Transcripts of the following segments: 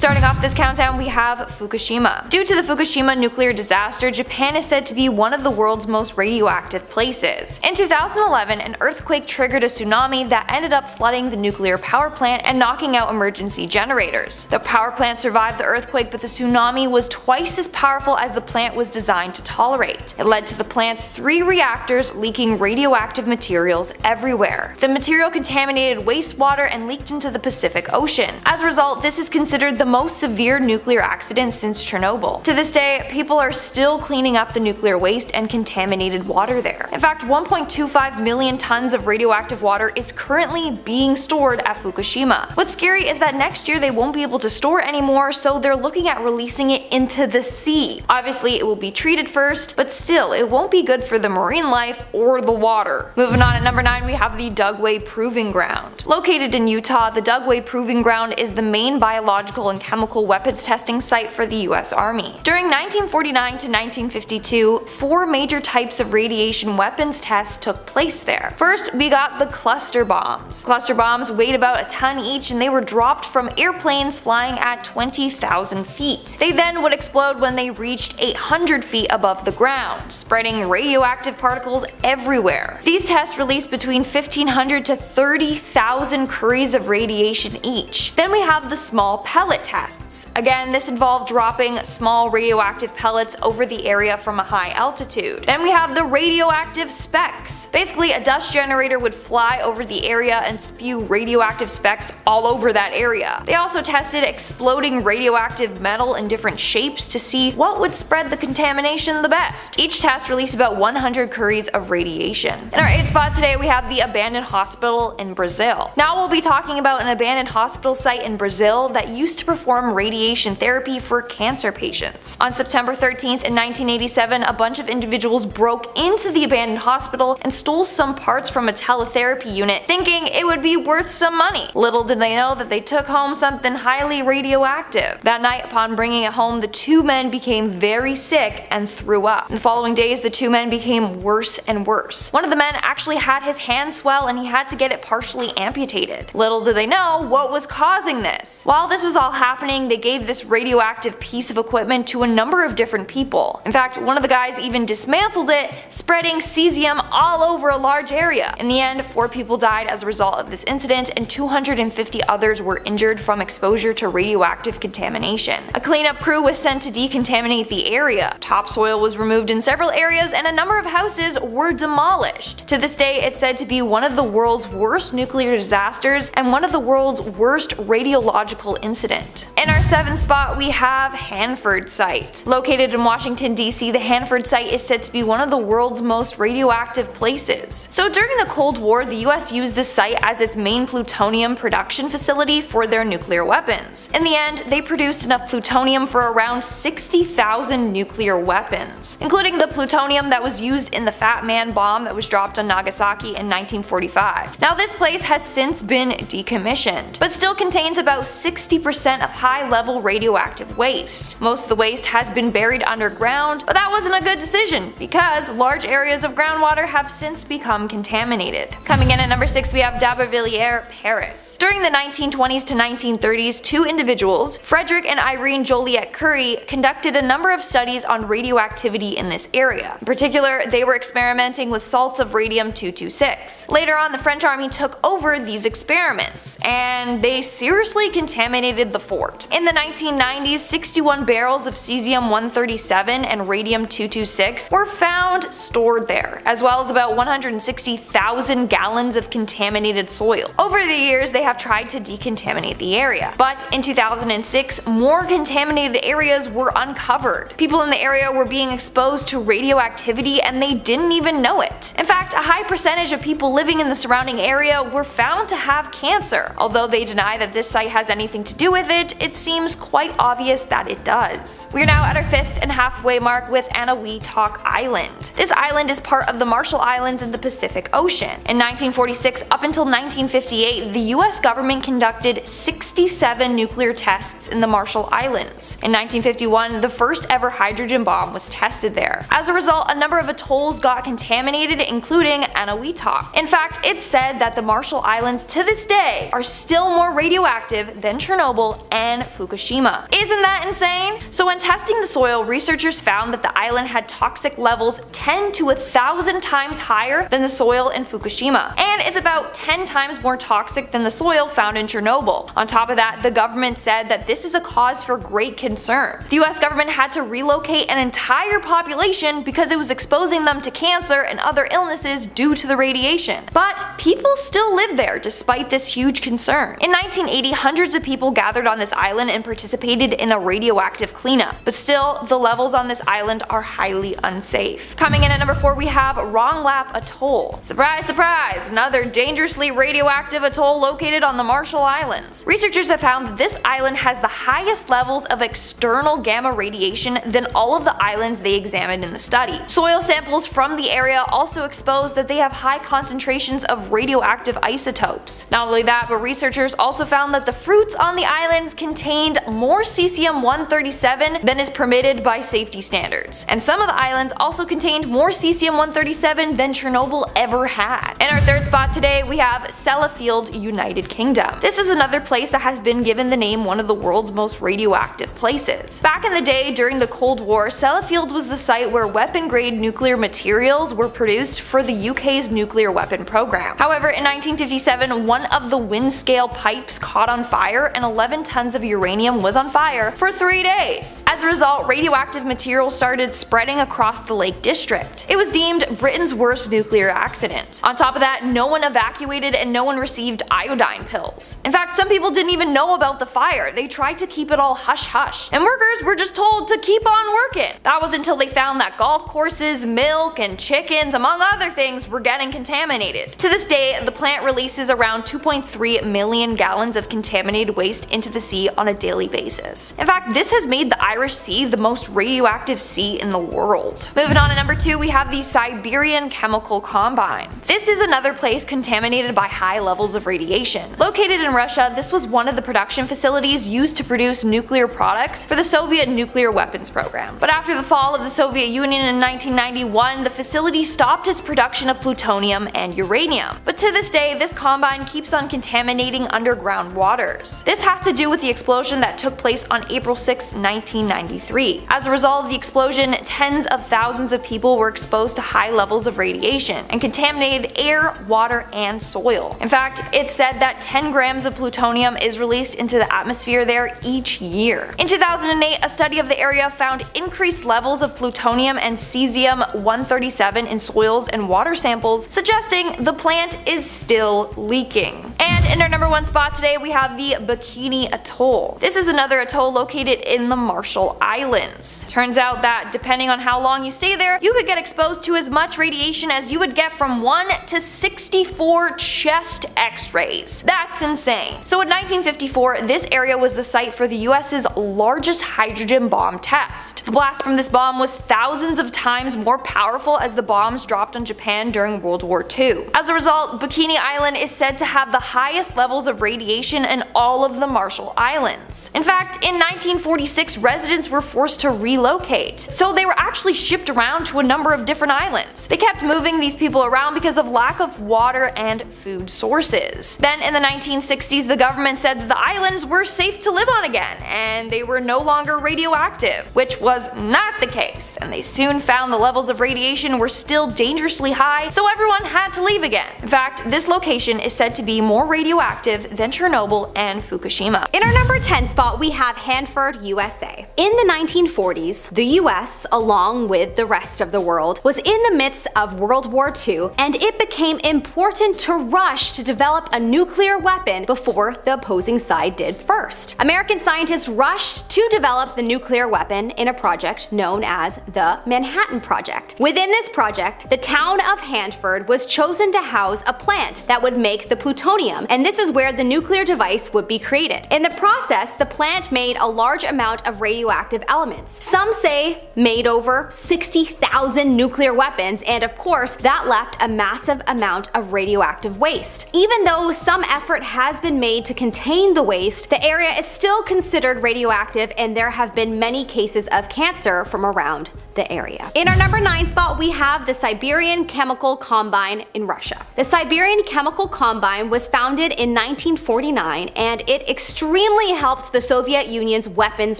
Starting off this countdown, we have Fukushima. Due to the Fukushima nuclear disaster, Japan is said to be one of the world's most radioactive places. In 2011, an earthquake triggered a tsunami that ended up flooding the nuclear power plant and knocking out emergency generators. The power plant survived the earthquake, but the tsunami was twice as powerful as the plant was designed to tolerate. It led to the plant's 3 reactors leaking radioactive materials everywhere. The material contaminated wastewater and leaked into the Pacific Ocean. As a result, this is considered the most severe nuclear accident since Chernobyl. To this day, people are still cleaning up the nuclear waste and contaminated water there. In fact, 1.25 million tons of radioactive water is currently being stored at Fukushima. What's scary is that next year they won't be able to store it anymore, so they're looking at releasing it into the sea. Obviously, it will be treated first, but still, it won't be good for the marine life or the water. Moving on, at number 9, we have the Dugway Proving Ground. Located in Utah, the Dugway Proving Ground is the main biological and chemical weapons testing site for the US Army. During 1949 to 1952, 4 major types of radiation weapons tests took place there. First, we got the cluster bombs. Cluster bombs weighed about a ton each, and they were dropped from airplanes flying at 20,000 feet. They then would explode when they reached 800 feet above the ground, spreading radioactive particles everywhere. These tests released between 1,500 to 30,000 curies of radiation each. Then we have the small pellet tests. Again, this involved dropping small radioactive pellets over the area from a high altitude. Then we have the radioactive specks. Basically, a dust generator would fly over the area and spew radioactive specks all over that area. They also tested exploding radioactive metal in different shapes to see what would spread the contamination the best. Each test released about 100 curies of radiation. In our 8th spot today, we have the abandoned hospital in Brazil. Now we'll be talking about an abandoned hospital site in Brazil that used to perform radiation therapy for cancer patients. On September 13th in 1987, a bunch of individuals broke into the abandoned hospital and stole some parts from a teletherapy unit, thinking it would be worth some money. Little did they know that they took home something highly radioactive. That night, upon bringing it home, the 2 men became very sick and threw up. In the following days, the 2 men became worse and worse. One of the men actually had his hand swell and he had to get it partially amputated. Little did they know what was causing this. While this was all happening, they gave this radioactive piece of equipment to a number of different people. In fact, one of the guys even dismantled it, spreading cesium all over a large area. In the end, 4 people died as a result of this incident, and 250 others were injured from exposure to radioactive contamination. A cleanup crew was sent to decontaminate the area. Topsoil was removed in several areas, and a number of houses were demolished. To this day, it's said to be one of the world's worst nuclear disasters and one of the world's worst radiological incident. In our 7th spot, we have Hanford Site. Located in Washington, D.C., the Hanford Site is said to be one of the world's most radioactive places. So during the Cold War, the US used this site as its main plutonium production facility for their nuclear weapons. In the end, they produced enough plutonium for around 60,000 nuclear weapons, including the plutonium that was used in the Fat Man bomb that was dropped on Nagasaki in 1945. Now this place has since been decommissioned, but still contains about 60% of high-level radioactive waste. Most of the waste has been buried underground, but that wasn't a good decision because large areas of groundwater have since become contaminated. Coming in at number 6, we have d'Aubervilliers, Paris. During the 1920s to 1930s, 2 individuals, Frederick and Irene Joliet Curie, conducted a number of studies on radioactivity in this area. In particular, they were experimenting with salts of radium-226. Later on, the French army took over these experiments, and they seriously contaminated the fort. In the 1990s, 61 barrels of cesium-137 and radium-226 were found stored there, as well as about 160,000 gallons of contaminated soil. Over the years, they have tried to decontaminate the area, but in 2006, more contaminated areas were uncovered. People in the area were being exposed to radioactivity and they didn't even know it. In fact, a high percentage of people living in the surrounding area were found to have cancer. Although they deny that this site has anything to do with it, it seems quite obvious that it does. We are now at our 5th and halfway mark with Eniwetok Island. This island is part of the Marshall Islands in the Pacific Ocean. In 1946 up until 1958, the US government conducted 67 nuclear tests in the Marshall Islands. In 1951, the first ever hydrogen bomb was tested there. As a result, a number of atolls got contaminated, including Eniwetok. In fact, it's said that the Marshall Islands to this day are still more radioactive than Chernobyl and Fukushima. Isn't that insane? So when testing the soil, researchers found that the island had toxic levels 10 to 1,000 times higher than the soil in Fukushima, and it's about 10 times more toxic than the soil found in Chernobyl. On top of that, the government said that this is a cause for great concern. The US government had to relocate an entire population because it was exposing them to cancer and other illnesses due to the radiation. But people still live there despite this huge concern. In 1980, hundreds of people gathered on this island and participated in a radioactive cleanup, but still, the levels on this island are highly unsafe. Coming in at number 4, we have Rongelap Atoll. Surprise, surprise! Another dangerously radioactive atoll located on the Marshall Islands. Researchers have found that this island has the highest levels of external gamma radiation than all of the islands they examined in the study. Soil samples from the area also exposed that they have high concentrations of radioactive isotopes. Not only that, but researchers also found that the fruits on the islands contained more cesium-137 than is permitted by safety standards. And some of the islands also contained more cesium-137 than Chernobyl ever had. In our third spot today, we have Sellafield, United Kingdom. This is another place that has been given the name one of the world's most radioactive places. Back in the day, during the Cold War, Sellafield was the site where weapon-grade nuclear materials were produced for the UK's nuclear weapon program. However, in 1957, one of the wind-scale pipes caught on fire and 11 tons of uranium was on fire for 3 days. As a result, radioactive material started spreading across the Lake District. It was deemed Britain's worst nuclear accident. On top of that, no one evacuated and no one received iodine pills. In fact, some people didn't even know about the fire. They tried to keep it all hush-hush, and workers were just told to keep on working. That was until they found that golf courses, milk, and chickens, among other things, were getting contaminated. To this day, the plant releases around 2.3 million gallons of contaminated waste into the sea on a daily basis. In fact, this has made the Irish Sea the most radioactive sea in the world. Moving on to number 2, we have the Siberian Chemical Combine. This is another place contaminated by high levels of radiation. Located in Russia, this was one of the production facilities used to produce nuclear products for the Soviet nuclear weapons program. But after the fall of the Soviet Union in 1991, the facility stopped its production of plutonium and uranium. But to this day, this combine keeps on contaminating underground waters. This has to do with the explosion that took place on April 6, 1993. As a result of the explosion, tens of thousands of people were exposed to high levels of radiation and contaminated air, water, and soil. In fact, it's said that 10 grams of plutonium is released into the atmosphere there each year. In 2008, a study of the area found increased levels of plutonium and cesium-137 in soils and water samples, suggesting the plant is still leaking. And in our number 1 spot today, we have the Bikini Atoll. This is another atoll located in the Marshall Islands. Turns out that depending on how long you stay there, you could get exposed to as much radiation as you would get from 1 to 64 chest x-rays. That's insane. So in 1954, this area was the site for the US's largest hydrogen bomb test. The blast from this bomb was thousands of times more powerful as the bombs dropped on Japan during World War II. As a result, Bikini Island is said to have the highest levels of radiation in all of the Marshall Islands. In fact, in 1946, residents were forced to relocate, so they were actually shipped around to a number of different islands. They kept moving these people around because of lack of water and food sources. Then in the 1960s, the government said that the islands were safe to live on again, and they were no longer radioactive, which was not the case, and they soon found the levels of radiation were still dangerously high, so everyone had to leave again. In fact, this location is said to be more radioactive than Chernobyl and Fukushima. In our number 10 spot, we have Hanford, USA. In the 1940s, the US, along with the rest of the world, was in the midst of World War II, and it became important to rush to develop a nuclear weapon before the opposing side did first. American scientists rushed to develop the nuclear weapon in a project known as the Manhattan Project. Within this project, the town of Hanford was chosen to house a plant that would make the plutonium, and this is where the nuclear device would be created. In the process, the plant made a large amount of radioactive elements. Some say made over 60,000 nuclear weapons, and of course, that left a massive amount of radioactive waste. Even though some effort has been made to contain the waste, the area is still considered radioactive, and there have been many cases of cancer from around the area. In our number 9 spot, we have the Siberian Chemical Combine in Russia. The Siberian Chemical Combine was founded in 1949, and it extremely helped the Soviet Union's weapons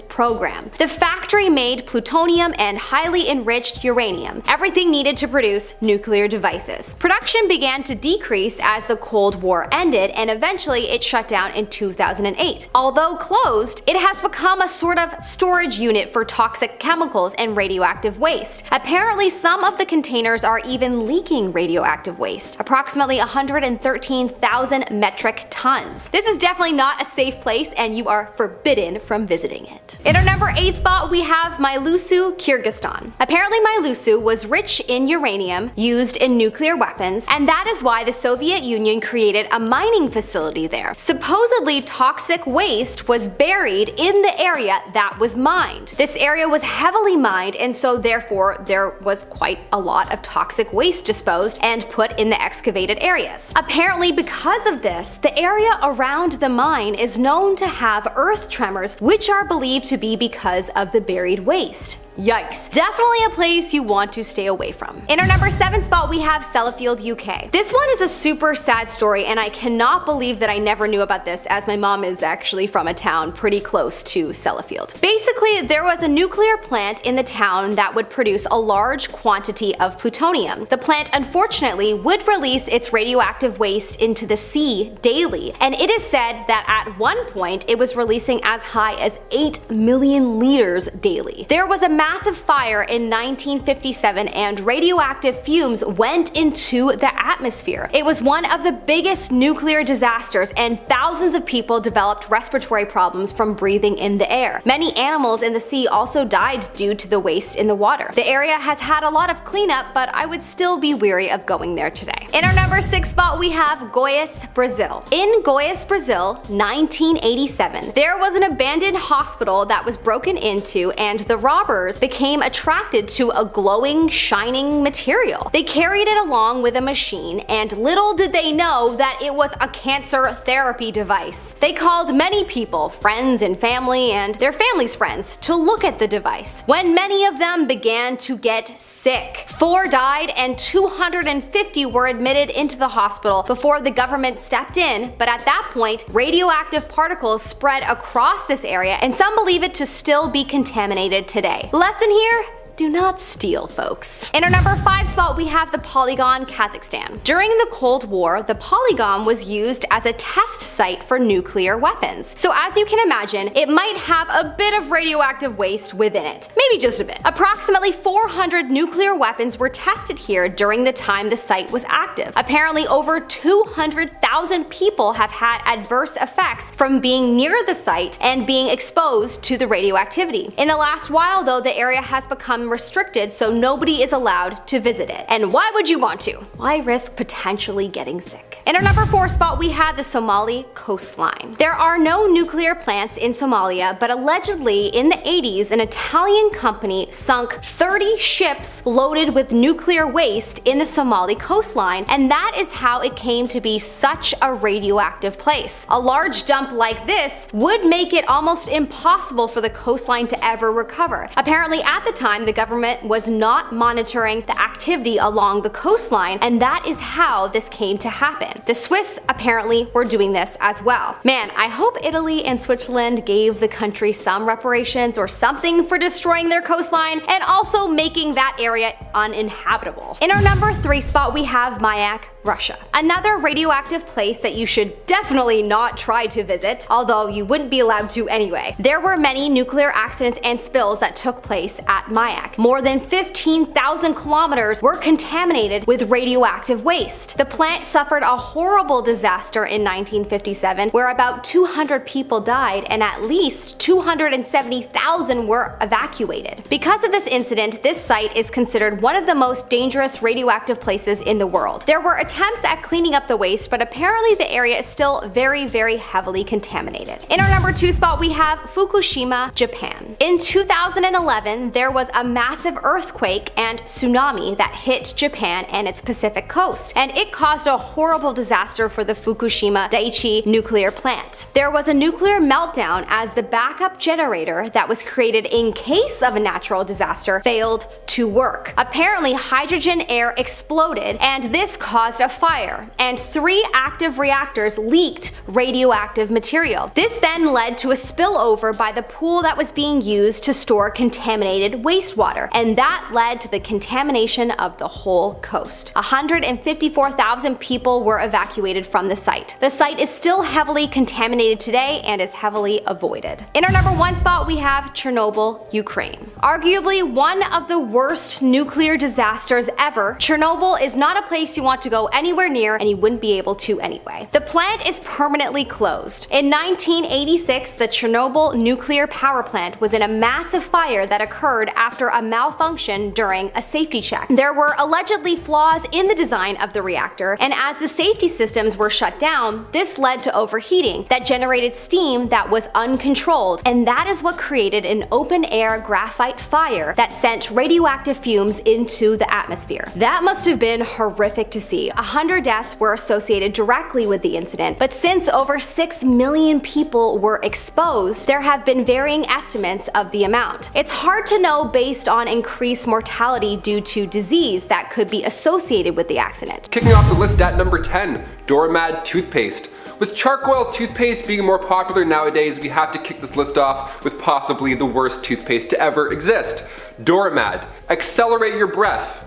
program. The factory made plutonium and highly enriched uranium, everything needed to produce nuclear devices. Production began to decrease as the Cold War ended, and eventually it shut down in 2008. Although closed, it has become a sort of storage unit for toxic chemicals and radioactive waste. Apparently, some of the containers are even leaking radioactive waste, approximately 113,000 metric tons. This is definitely not a safe place, and you are forbidden from visiting it. In our number 8 spot, we have Mylusu, Kyrgyzstan. Apparently, Mylusu was rich in uranium used in nuclear weapons, and that is why the Soviet Union created a mining facility there. Supposedly, toxic waste was buried in the area that was mined. This area was heavily mined, and so therefore there was quite a lot of toxic waste disposed and put in the excavated areas. Apparently, because of this, the area around the mine is known to have earth tremors, which are believed to be because of the buried waste. Yikes. Definitely a place you want to stay away from. In our number 7 spot, we have Sellafield, UK. This one is a super sad story, and I cannot believe that I never knew about this, as my mom is actually from a town pretty close to Sellafield. Basically, there was a nuclear plant in the town that would produce a large quantity of plutonium. The plant unfortunately would release its radioactive waste into the sea daily, and it is said that at one point it was releasing as high as 8 million liters daily. There was a massive fire in 1957, and radioactive fumes went into the atmosphere. It was one of the biggest nuclear disasters, and thousands of people developed respiratory problems from breathing in the air. Many animals in the sea also died due to the waste in the water. The area has had a lot of cleanup, but I would still be weary of going there today. In our number 6 spot, we have Goiás, Brazil. In Goiás, Brazil, 1987, there was an abandoned hospital that was broken into, and the robbers became attracted to a glowing, shining material. They carried it along with a machine, and little did they know that it was a cancer therapy device. They called many people, friends and family, and their family's friends, to look at the device. When many of them began to get sick, 4 died and 250 were admitted into the hospital before the government stepped in, but at that point, radioactive particles spread across this area, and some believe it to still be contaminated today. Lesson here: do not steal, folks. In our number 5 spot, we have the Polygon, Kazakhstan. During the Cold War, the Polygon was used as a test site for nuclear weapons. So as you can imagine, it might have a bit of radioactive waste within it. Maybe just a bit. Approximately 400 nuclear weapons were tested here during the time the site was active. Apparently, over 200,000 people have had adverse effects from being near the site and being exposed to the radioactivity. In the last while, though, the area has become restricted, so nobody is allowed to visit it. And why would you want to? Why risk potentially getting sick? In our number 4 spot, we have the Somali coastline. There are no nuclear plants in Somalia, but allegedly in the 80s, an Italian company sunk 30 ships loaded with nuclear waste in the Somali coastline, and that is how it came to be such a radioactive place. A large dump like this would make it almost impossible for the coastline to ever recover. Apparently, at the time, the government was not monitoring the activity along the coastline, and that is how this came to happen. The Swiss apparently were doing this as well. Man, I hope Italy and Switzerland gave the country some reparations or something for destroying their coastline and also making that area uninhabitable. In our number 3 spot, we have Mayak, Russia. Another radioactive place that you should definitely not try to visit, although you wouldn't be allowed to anyway. There were many nuclear accidents and spills that took place at Mayak. More than 15,000 kilometers were contaminated with radioactive waste. The plant suffered a horrible disaster in 1957 where about 200 people died and at least 270,000 were evacuated. Because of this incident, this site is considered one of the most dangerous radioactive places in the world. There were attempts at cleaning up the waste, but apparently the area is still very, very heavily contaminated. In our number 2 spot, we have Fukushima, Japan. In 2011, there was a massive earthquake and tsunami that hit Japan and its Pacific coast, and it caused a horrible disaster for the Fukushima Daiichi nuclear plant. There was a nuclear meltdown as the backup generator that was created in case of a natural disaster failed to work. Apparently, hydrogen air exploded, and this caused a fire, and 3 active reactors leaked radioactive material. This then led to a spillover by the pool that was being used to store contaminated wastewater, and that led to the contamination of the whole coast. 154,000 people were evacuated from the site. The site is still heavily contaminated today and is heavily avoided. In our number 1 spot, we have Chernobyl, Ukraine. Arguably one of the worst nuclear disasters ever, Chernobyl is not a place you want to go anywhere near, and you wouldn't be able to anyway. The plant is permanently closed. In 1986, the Chernobyl nuclear power plant was in a massive fire that occurred after a malfunction during a safety check. There were allegedly flaws in the design of the reactor, and as the safety systems were shut down, this led to overheating that generated steam that was uncontrolled, and that is what created an open-air graphite fire that sent radioactive fumes into the atmosphere. That must have been horrific to see. 100 deaths were associated directly with the incident, but since over 6 million people were exposed, there have been varying estimates of the amount. It's hard to know based on increased mortality due to disease that could be associated with the accident. Kicking off the list at number 10, Doormat toothpaste. With charcoal toothpaste being more popular nowadays, we have to kick this list off with possibly the worst toothpaste to ever exist. Doormat. Accelerate your breath.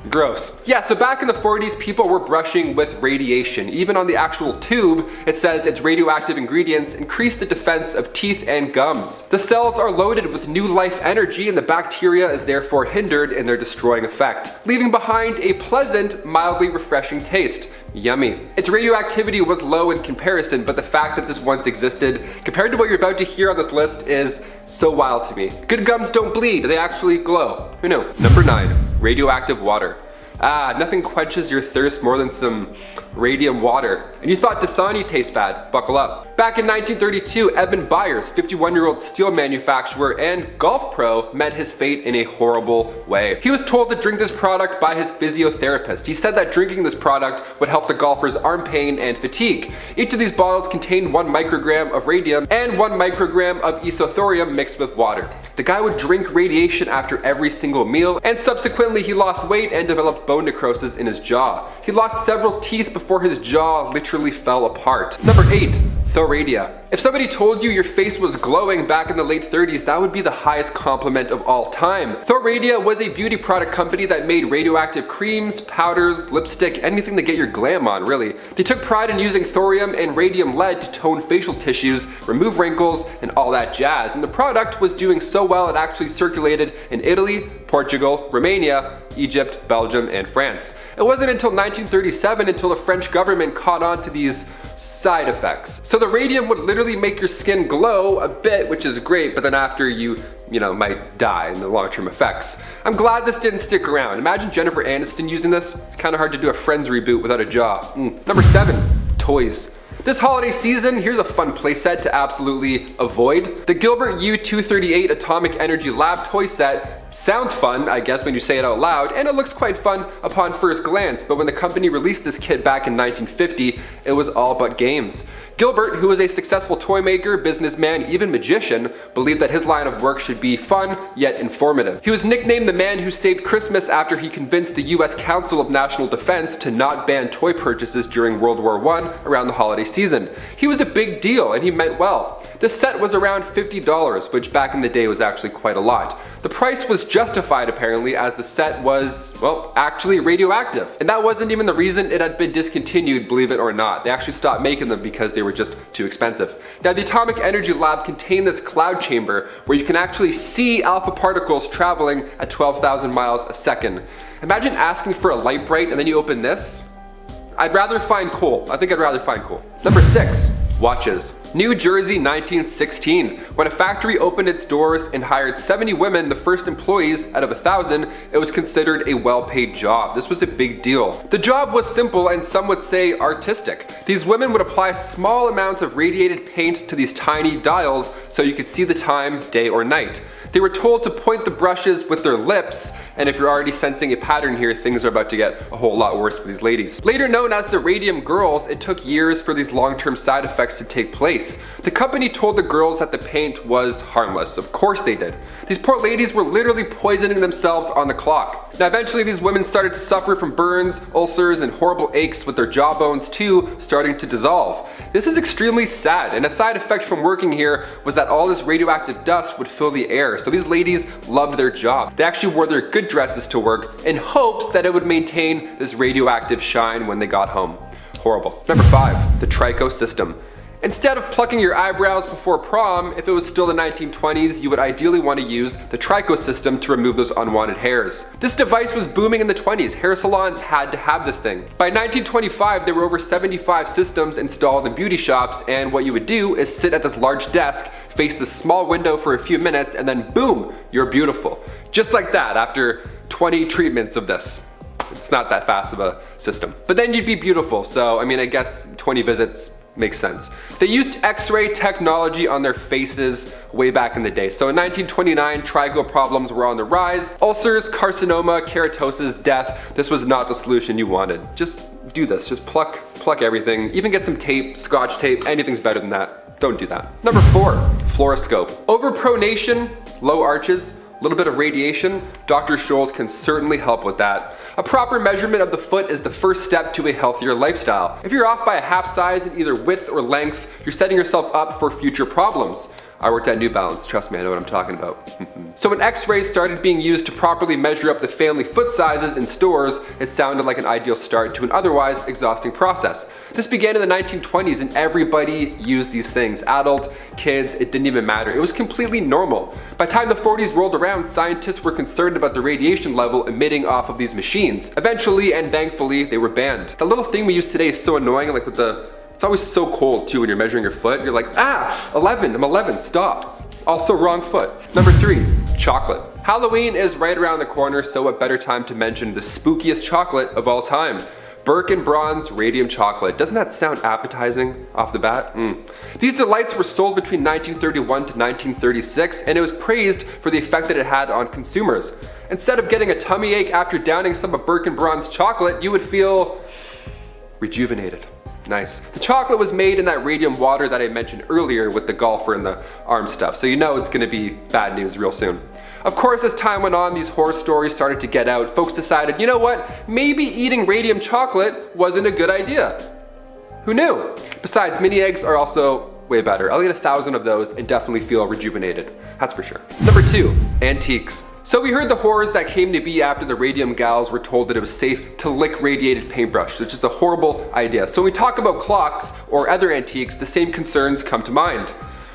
Gross. Yeah, so back in the 40s, people were brushing with radiation. Even on the actual tube, it says its radioactive ingredients increase the defense of teeth and gums. The cells are loaded with new life energy, and the bacteria is therefore hindered in their destroying effect, leaving behind a pleasant, mildly refreshing taste. Yummy. Its radioactivity was low in comparison, but the fact that this once existed, compared to what you're about to hear on this list, is so wild to me. Good gums don't bleed, they actually glow. Who knew? Number 9, radioactive water. Nothing quenches your thirst more than some radium water. And you thought Dasani tastes bad? Buckle up. Back in 1932, Edmund Byers, 51-year-old steel manufacturer and golf pro, met his fate in a horrible way. He was told to drink this product by his physiotherapist. He said that drinking this product would help the golfer's arm pain and fatigue. Each of these bottles contained 1 microgram of radium and 1 microgram of isothorium mixed with water. The guy would drink radiation after every single meal, and subsequently he lost weight and developed bone necrosis in his jaw. He lost several teeth before his jaw literally fell apart. Number 8. Thoradia. If somebody told you your face was glowing back in the late 30s, that would be the highest compliment of all time. Thoradia was a beauty product company that made radioactive creams, powders, lipstick, anything to get your glam on, really. They took pride in using thorium and radium lead to tone facial tissues, remove wrinkles, and all that jazz. And the product was doing so well it actually circulated in Italy, Portugal, Romania, Egypt, Belgium, and France. It wasn't until 1937 until the French government caught on to these side effects. So the radium would literally make your skin glow a bit, which is great, but then after you might die in the long-term effects. I'm glad this didn't stick around. Imagine Jennifer Aniston using this. It's kind of hard to do a Friends reboot without a jaw. Number 7, toys. This holiday season, here's a fun playset to absolutely avoid. The Gilbert U-238 Atomic Energy Lab toy set sounds fun, I guess, when you say it out loud, and it looks quite fun upon first glance, but when the company released this kit back in 1950, it was all but games. Gilbert, who was a successful toy maker, businessman, even magician, believed that his line of work should be fun, yet informative. He was nicknamed the man who saved Christmas after he convinced the US Council of National Defense to not ban toy purchases during World War I around the holiday season. He was a big deal, and he meant well. This set was around $50, which back in the day was actually quite a lot. The price was justified apparently, as the set was, well, actually radioactive. And that wasn't even the reason it had been discontinued, believe it or not. They actually stopped making them because they were just too expensive. Now, the Atomic Energy Lab contained this cloud chamber where you can actually see alpha particles traveling at 12,000 miles a second. Imagine asking for a light bright and then you open this. I'd rather find coal. I think I'd rather find coal. Number 6, watches. New Jersey, 1916. When a factory opened its doors and hired 70 women, the first employees out of 1,000, it was considered a well-paid job. This was a big deal. The job was simple and some would say artistic. These women would apply small amounts of radiated paint to these tiny dials so you could see the time, day or night. They were told to point the brushes with their lips, and if you're already sensing a pattern here, things are about to get a whole lot worse for these ladies. Later known as the Radium Girls, it took years for these long-term side effects to take place. The company told the girls that the paint was harmless. Of course they did. These poor ladies were literally poisoning themselves on the clock. Now eventually these women started to suffer from burns, ulcers, and horrible aches with their jawbones too starting to dissolve. This is extremely sad, and a side effect from working here was that all this radioactive dust would fill the air. So these ladies loved their job. They actually wore their good dresses to work in hopes that it would maintain this radioactive shine when they got home. Horrible. Number 5, the Trico system. Instead of plucking your eyebrows before prom, if it was still the 1920s, you would ideally want to use the Trico system to remove those unwanted hairs. This device was booming in the 20s. Hair salons had to have this thing. By 1925, there were over 75 systems installed in beauty shops, and what you would do is sit at this large desk, face this small window for a few minutes, and then boom, you're beautiful. Just like that after 20 treatments of this. It's not that fast of a system. But then you'd be beautiful, so I mean, I guess 20 visits makes sense. They used X-ray technology on their faces way back in the day. So in 1929, Trico problems were on the rise. Ulcers, carcinoma, keratosis, death. This was not the solution you wanted. Just do this, just pluck everything. Even get some tape, scotch tape, anything's better than that. Don't do that. Number 4, fluoroscope. Overpronation, low arches, a little bit of radiation, Dr. Scholl's can certainly help with that. A proper measurement of the foot is the first step to a healthier lifestyle. If you're off by a half size in either width or length, you're setting yourself up for future problems. I worked at New Balance, trust me, I know what I'm talking about. So when X-rays started being used to properly measure up the family foot sizes in stores, it sounded like an ideal start to an otherwise exhausting process. This began in the 1920s and everybody used these things. Adult, kids, it didn't even matter. It was completely normal. By the time the 40s rolled around, scientists were concerned about the radiation level emitting off of these machines. Eventually, and thankfully, they were banned. The little thing we use today is so annoying, like with the it's always so cold too when you're measuring your foot. You're like, 11, I'm 11, stop. Also wrong foot. Number 3, chocolate. Halloween is right around the corner, so what better time to mention the spookiest chocolate of all time. Burke and Braun's radium chocolate. Doesn't that sound appetizing off the bat? These delights were sold between 1931 to 1936, and it was praised for the effect that it had on consumers. Instead of getting a tummy ache after downing some of Burke and Braun's chocolate, you would feel rejuvenated. Nice. The chocolate was made in that radium water that I mentioned earlier with the golfer and the arm stuff, so you know it's gonna be bad news real soon. Of course, as time went on, these horror stories started to get out. Folks decided, you know what, maybe eating radium chocolate wasn't a good idea. Who knew? Besides, mini eggs are also way better. I'll eat 1,000 of those and definitely feel rejuvenated. That's for sure. Number 2, antiques. So we heard the horrors that came to be after the radium gals were told that it was safe to lick radiated paintbrush, which is a horrible idea. So when we talk about clocks or other antiques, the same concerns come to mind.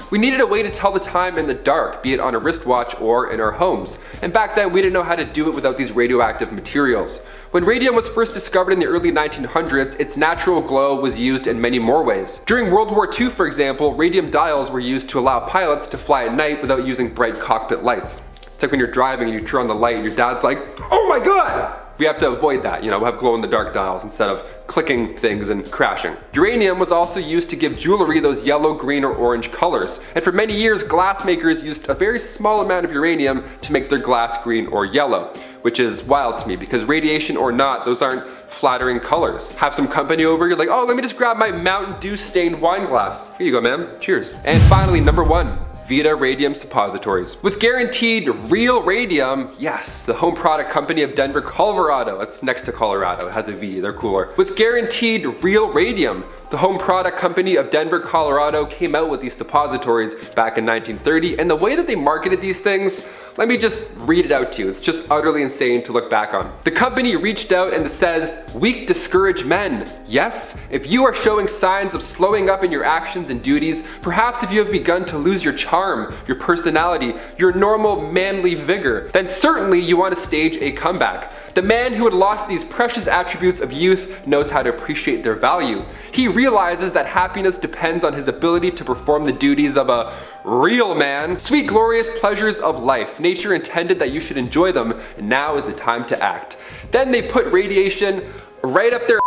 We needed a way to tell the time in the dark, be it on a wristwatch or in our homes. And back then we didn't know how to do it without these radioactive materials. When radium was first discovered in the early 1900s, its natural glow was used in many more ways. During World War II, for example, radium dials were used to allow pilots to fly at night without using bright cockpit lights. It's like when you're driving and you turn on the light and your dad's like, oh my god! We have to avoid that, we'll have glow in the dark dials instead of clicking things and crashing. Uranium was also used to give jewelry those yellow, green, or orange colors. And for many years, glass makers used a very small amount of uranium to make their glass green or yellow, which is wild to me because radiation or not, those aren't flattering colors. Have some company over, you're like, oh, let me just grab my Mountain Dew stained wine glass. Here you go, man. Cheers. And finally, number 1. Vita Radium Suppositories. With guaranteed real radium, yes, the home product company of Denver, Colorado, it's next to Colorado, it has a V, they're cooler. With guaranteed real radium, the home product company of Denver, Colorado came out with these suppositories back in 1930, and the way that they marketed these things, Let me just read it out to you. It's just utterly insane to look back on. The company reached out and it says, "Weak, discouraged men. Yes, if you are showing signs of slowing up in your actions and duties, perhaps if you have begun to lose your charm, your personality, your normal manly vigor, then certainly you want to stage a comeback. The man who had lost these precious attributes of youth knows how to appreciate their value. He realizes that happiness depends on his ability to perform the duties of a real man. Sweet, glorious pleasures of life. Nature intended that you should enjoy them, and now is the time to act." Then they put radiation right up their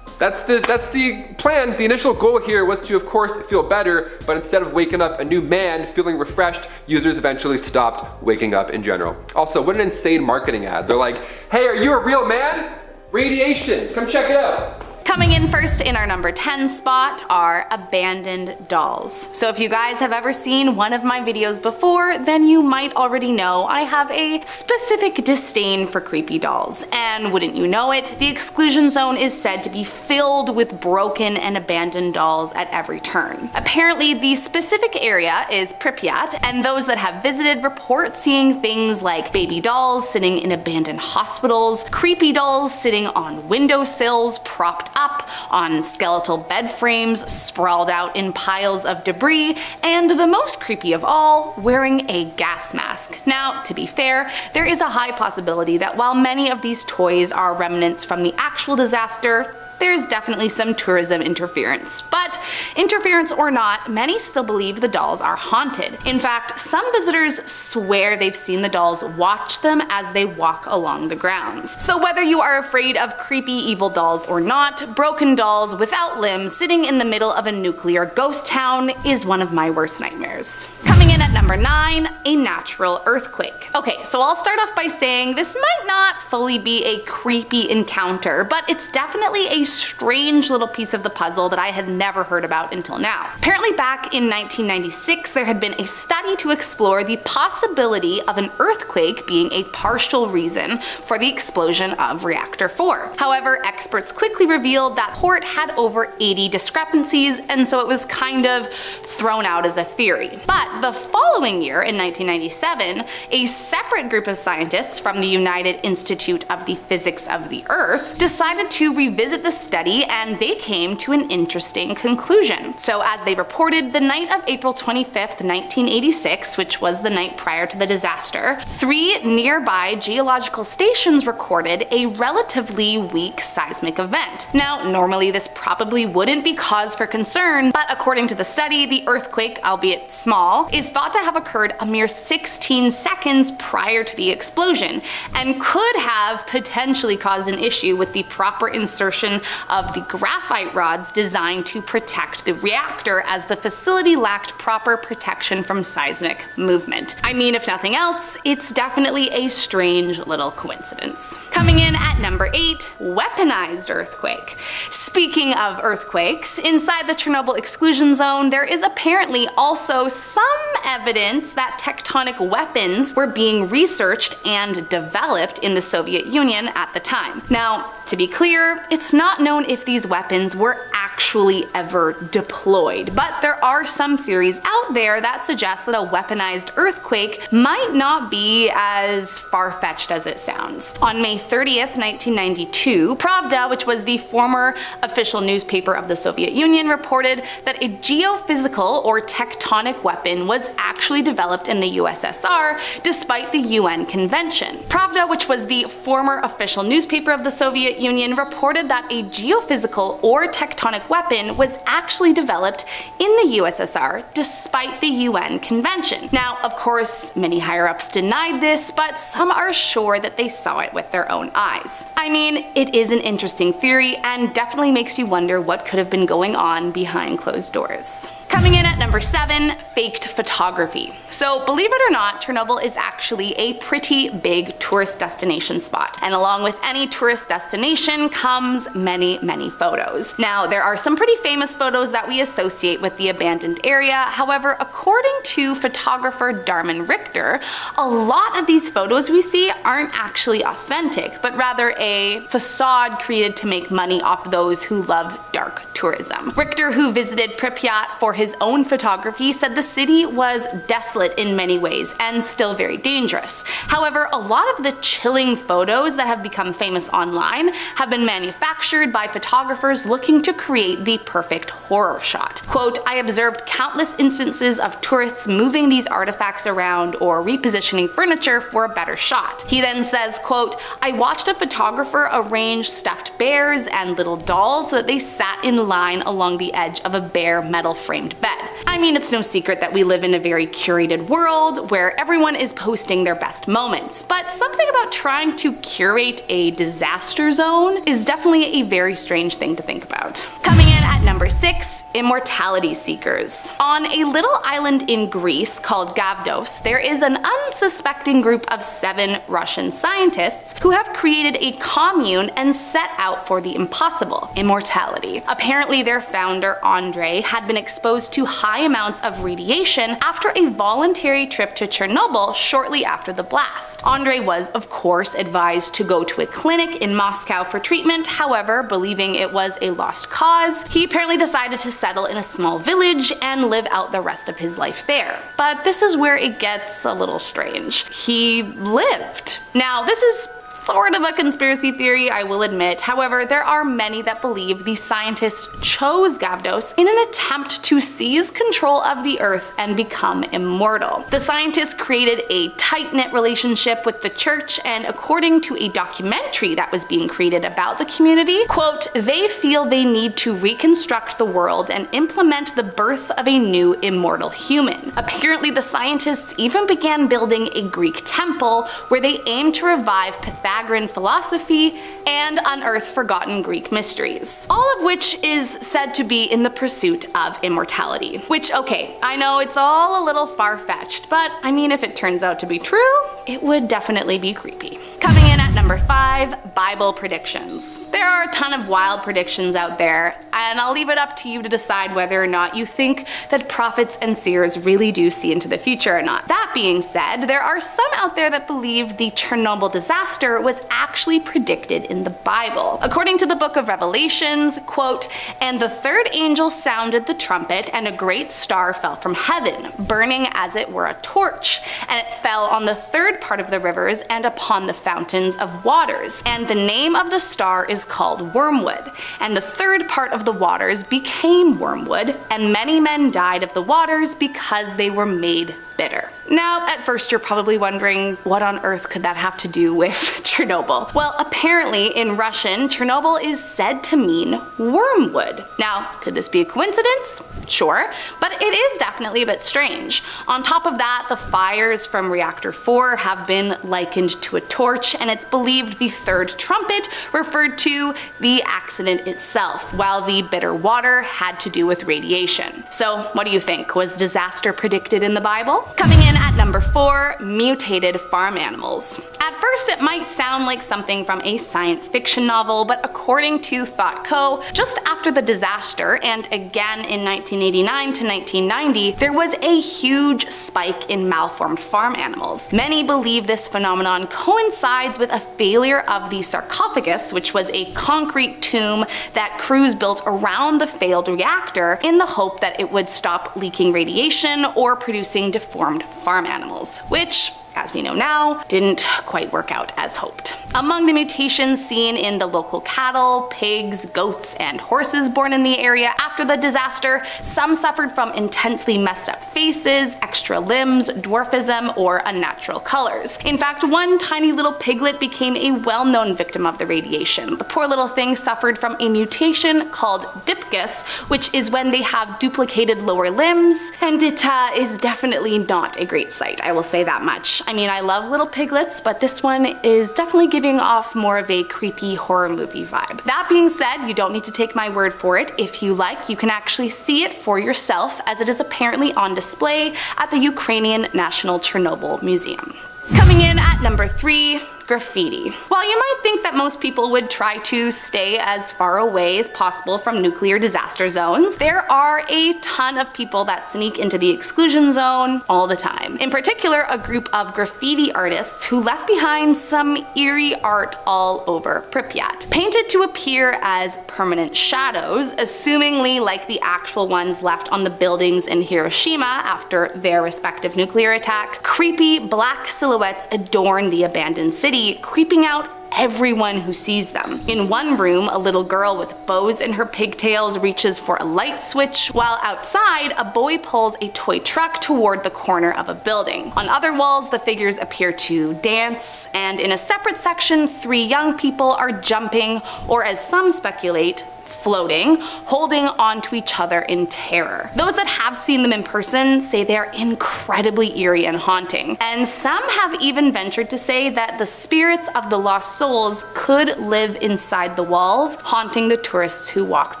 That's the plan. The initial goal here was to, of course, feel better, but instead of waking up a new man feeling refreshed, users eventually stopped waking up in general. Also, what an insane marketing ad. They're like, "Hey, are you a real man? Radiation, come check it out." Coming in first in our number 10 spot are abandoned dolls. So if you guys have ever seen one of my videos before, then you might already know I have a specific disdain for creepy dolls. And wouldn't you know it, the exclusion zone is said to be filled with broken and abandoned dolls at every turn. Apparently, the specific area is Pripyat, and those that have visited report seeing things like baby dolls sitting in abandoned hospitals, creepy dolls sitting on windowsills propped up on skeletal bed frames sprawled out in piles of debris, and the most creepy of all, wearing a gas mask. Now, to be fair, there is a high possibility that while many of these toys are remnants from the actual disaster, there's definitely some tourism interference. But interference or not, many still believe the dolls are haunted. In fact, some visitors swear they've seen the dolls watch them as they walk along the grounds. So whether you are afraid of creepy evil dolls or not, broken dolls without limbs sitting in the middle of a nuclear ghost town is one of my worst nightmares. Coming in at number 9, a natural earthquake. Okay, so I'll start off by saying this might not fully be a creepy encounter, but it's definitely a strange little piece of the puzzle that I had never heard about until now. Apparently back in 1996, there had been a study to explore the possibility of an earthquake being a partial reason for the explosion of Reactor 4. However, experts quickly revealed that report had over 80 discrepancies, and so it was kind of thrown out as a theory. But the following year, in 1997, a separate group of scientists from the United Institute of the Physics of the Earth decided to revisit the study, and they came to an interesting conclusion. So as they reported, the night of April 25th, 1986, which was the night prior to the disaster, 3 nearby geological stations recorded a relatively weak seismic event. Now, normally this probably wouldn't be cause for concern, but according to the study, the earthquake, albeit small, is thought to have occurred a mere 16 seconds prior to the explosion, and could have potentially caused an issue with the proper insertion of the graphite rods designed to protect the reactor, as the facility lacked proper protection from seismic movement. I mean, if nothing else, it's definitely a strange little coincidence. Coming in at number 8, weaponized earthquake. Speaking of earthquakes, inside the Chernobyl exclusion zone, there is apparently also some evidence that tectonic weapons were being researched and developed in the Soviet Union at the time. Now, to be clear, it's not known if these weapons were actually ever deployed, but there are some theories out there that suggest that a weaponized earthquake might not be as far-fetched as it sounds. On May 30th, 1992, Pravda, which was the former official newspaper of the Soviet Union, reported that a geophysical or tectonic weapon was actually developed in the USSR despite the UN convention. Pravda, which was the former official newspaper of the Soviet Union, reported that a geophysical or tectonic weapon was actually developed in the USSR despite the UN convention. Now, of course, many higher-ups denied this, but some are sure that they saw it with their own eyes. I mean, it is an interesting theory and definitely makes you wonder what could have been going on behind closed doors. Coming in at number 7, faked photography. So believe it or not, Chernobyl is actually a pretty big tourist destination spot. And along with any tourist destination comes many photos. Now, there are some pretty famous photos that we associate with the abandoned area. However, according to photographer Darman Richter, a lot of these photos we see aren't actually authentic, but rather a facade created to make money off those who love dark tourism. Richter, who visited Pripyat for his own photography, said the city was desolate in many ways and still very dangerous. However, a lot of the chilling photos that have become famous online have been manufactured by photographers looking to create the perfect horror shot. Quote, "I observed countless instances of tourists moving these artifacts around or repositioning furniture for a better shot." He then says, quote, "I watched a photographer arrange stuffed bears and little dolls so that they sat in line along the edge of a bare metal framed bed." I mean, it's no secret that we live in a very curated world where everyone is posting their best moments, but something about trying to curate a disaster zone is definitely a very strange thing to think about. Coming in at number 6, immortality seekers. On a little island in Greece called Gavdos, there is an unsuspecting group of 7 Russian scientists who have created a commune and set out for the impossible, immortality. Apparently their founder, Andrei, had been exposed to high amounts of radiation after a voluntary trip to Chernobyl shortly after the blast. Andrei was, of course, advised to go to a clinic in Moscow for treatment. However, believing it was a lost cause, he apparently decided to settle in a small village and live out the rest of his life there. But this is where it gets a little strange. He lived. Now, this is sort of a conspiracy theory, I will admit. However, there are many that believe the scientists chose Gavdos in an attempt to seize control of the Earth and become immortal. The scientists created a tight-knit relationship with the church, and according to a documentary that was being created about the community, quote, "They feel they need to reconstruct the world and implement the birth of a new immortal human." Apparently, the scientists even began building a Greek temple where they aimed to revive Pythagorean philosophy and unearth forgotten Greek mysteries. All of which is said to be in the pursuit of immortality. Which, okay, I know it's all a little far-fetched, but I mean, if it turns out to be true, it would definitely be creepy. Coming in at number 5, Bible predictions. There are a ton of wild predictions out there, and I'll leave it up to you to decide whether or not you think that prophets and seers really do see into the future or not. That being said, there are some out there that believe the Chernobyl disaster was actually predicted in the Bible. According to the book of Revelations, quote, "And the third angel sounded the trumpet, and a great star fell from heaven, burning as it were a torch, and it fell on the third part of the rivers and upon the fountains of waters. And the name of the star is called Wormwood. And the third part of the waters became wormwood, and many men died of the waters because they were made bitter." Now, at first you're probably wondering, what on earth could that have to do with Chernobyl? Well, apparently in Russian, Chernobyl is said to mean wormwood. Now, could this be a coincidence? Sure, but it is definitely a bit strange. On top of that, the fires from Reactor 4 have been likened to a torch, and it's believed the third trumpet referred to the accident itself, while the bitter water had to do with radiation. So, what do you think? Was disaster predicted in the Bible? Coming in at number 4, mutated farm animals. At first it might sound like something from a science fiction novel, but according to ThoughtCo, just after the disaster, and again in 1989 to 1990, there was a huge spike in malformed farm animals. Many believe this phenomenon coincides with a failure of the sarcophagus, which was a concrete tomb that crews built around the failed reactor in the hope that it would stop leaking radiation or producing deformed farm animals, which, as we know now, didn't quite work out as hoped. Among the mutations seen in the local cattle, pigs, goats, and horses born in the area after the disaster, some suffered from intensely messed up faces, extra limbs, dwarfism, or unnatural colors. In fact, one tiny little piglet became a well-known victim of the radiation. The poor little thing suffered from a mutation called dipgus, which is when they have duplicated lower limbs, and it is definitely not a great sight, I will say that much. I mean, I love little piglets, but this one is definitely giving off more of a creepy horror movie vibe. That being said, you don't need to take my word for it. If you like, you can actually see it for yourself, as it is apparently on display at the Ukrainian National Chernobyl Museum. Coming in at number 3, graffiti. While you might think that most people would try to stay as far away as possible from nuclear disaster zones, there are a ton of people that sneak into the exclusion zone all the time. In particular, a group of graffiti artists who left behind some eerie art all over Pripyat, painted to appear as permanent shadows, assumingly like the actual ones left on the buildings in Hiroshima after their respective nuclear attack. Creepy black silhouettes adorn the abandoned city, creeping out everyone who sees them. In one room, a little girl with bows in her pigtails reaches for a light switch, while outside, a boy pulls a toy truck toward the corner of a building. On other walls, the figures appear to dance, and in a separate section, 3 young people are jumping, or as some speculate, floating, holding onto each other in terror. Those that have seen them in person say they are incredibly eerie and haunting, and some have even ventured to say that the spirits of the lost souls could live inside the walls, haunting the tourists who walk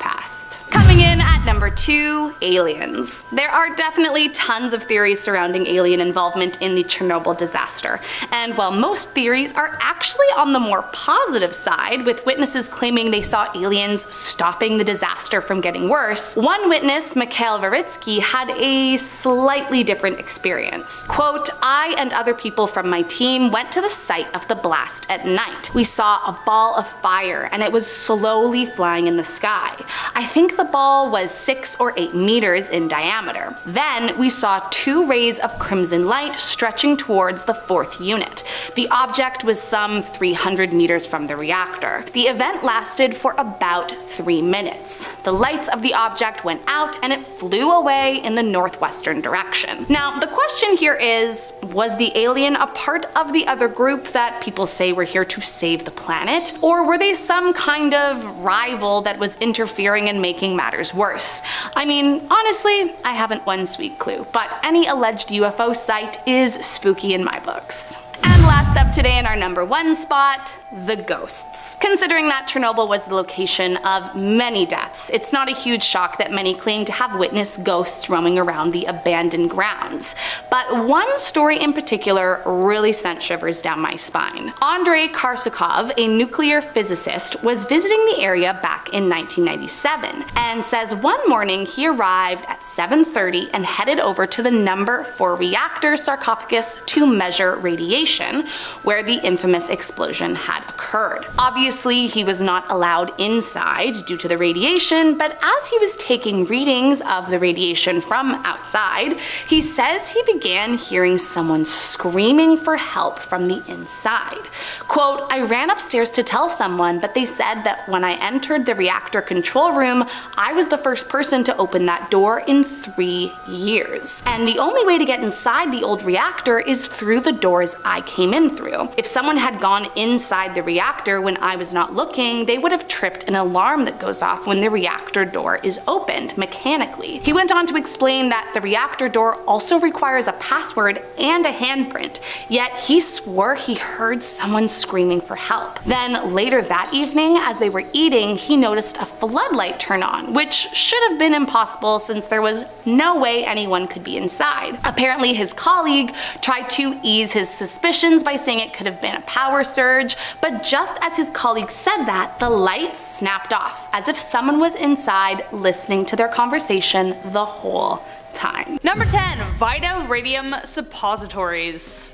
past. Coming in at number 2, aliens. There are definitely tons of theories surrounding alien involvement in the Chernobyl disaster, and while most theories are actually on the more positive side, with witnesses claiming they saw aliens stopping the disaster from getting worse, one witness, Mikhail Veritsky, had a slightly different experience. Quote, "I and other people from my team went to the site of the blast at night. We saw a ball of fire and it was slowly flying in the sky. I think the ball was 6 or 8 meters in diameter. Then we saw 2 rays of crimson light stretching towards the 4th unit. The object was some 300 meters from the reactor. The event lasted for about 3 minutes. The lights of the object went out and it flew away in the northwestern direction." Now, the question here is, was the alien a part of the other group that people say were here to save the planet? Or were they some kind of rival that was interfering and making matters worse? I mean, honestly, I haven't one sweet clue, but any alleged UFO site is spooky in my books. And last up today in our number 1 spot, the ghosts. Considering that Chernobyl was the location of many deaths, it's not a huge shock that many claim to have witnessed ghosts roaming around the abandoned grounds. But one story in particular really sent shivers down my spine. Andrei Karsakov, a nuclear physicist, was visiting the area back in 1997 and says one morning he arrived at 7:30 and headed over to the number 4 reactor sarcophagus to measure radiation, where the infamous explosion had occurred. Obviously, he was not allowed inside due to the radiation, but as he was taking readings of the radiation from outside, he says he began hearing someone screaming for help from the inside. Quote, "I ran upstairs to tell someone, but they said that when I entered the reactor control room, I was the first person to open that door in 3 years. And the only way to get inside the old reactor is through the doors I came in through. If someone had gone inside the reactor when I was not looking, they would have tripped an alarm that goes off when the reactor door is opened mechanically." He went on to explain that the reactor door also requires a password and a handprint, yet he swore he heard someone screaming for help. Then later that evening, as they were eating, he noticed a floodlight turn on, which should have been impossible since there was no way anyone could be inside. Apparently his colleague tried to ease his suspicions by saying it could have been a power surge, but just as his colleague said that, the light snapped off, as if someone was inside listening to their conversation the whole time. Number 10, Vita Radium Suppositories.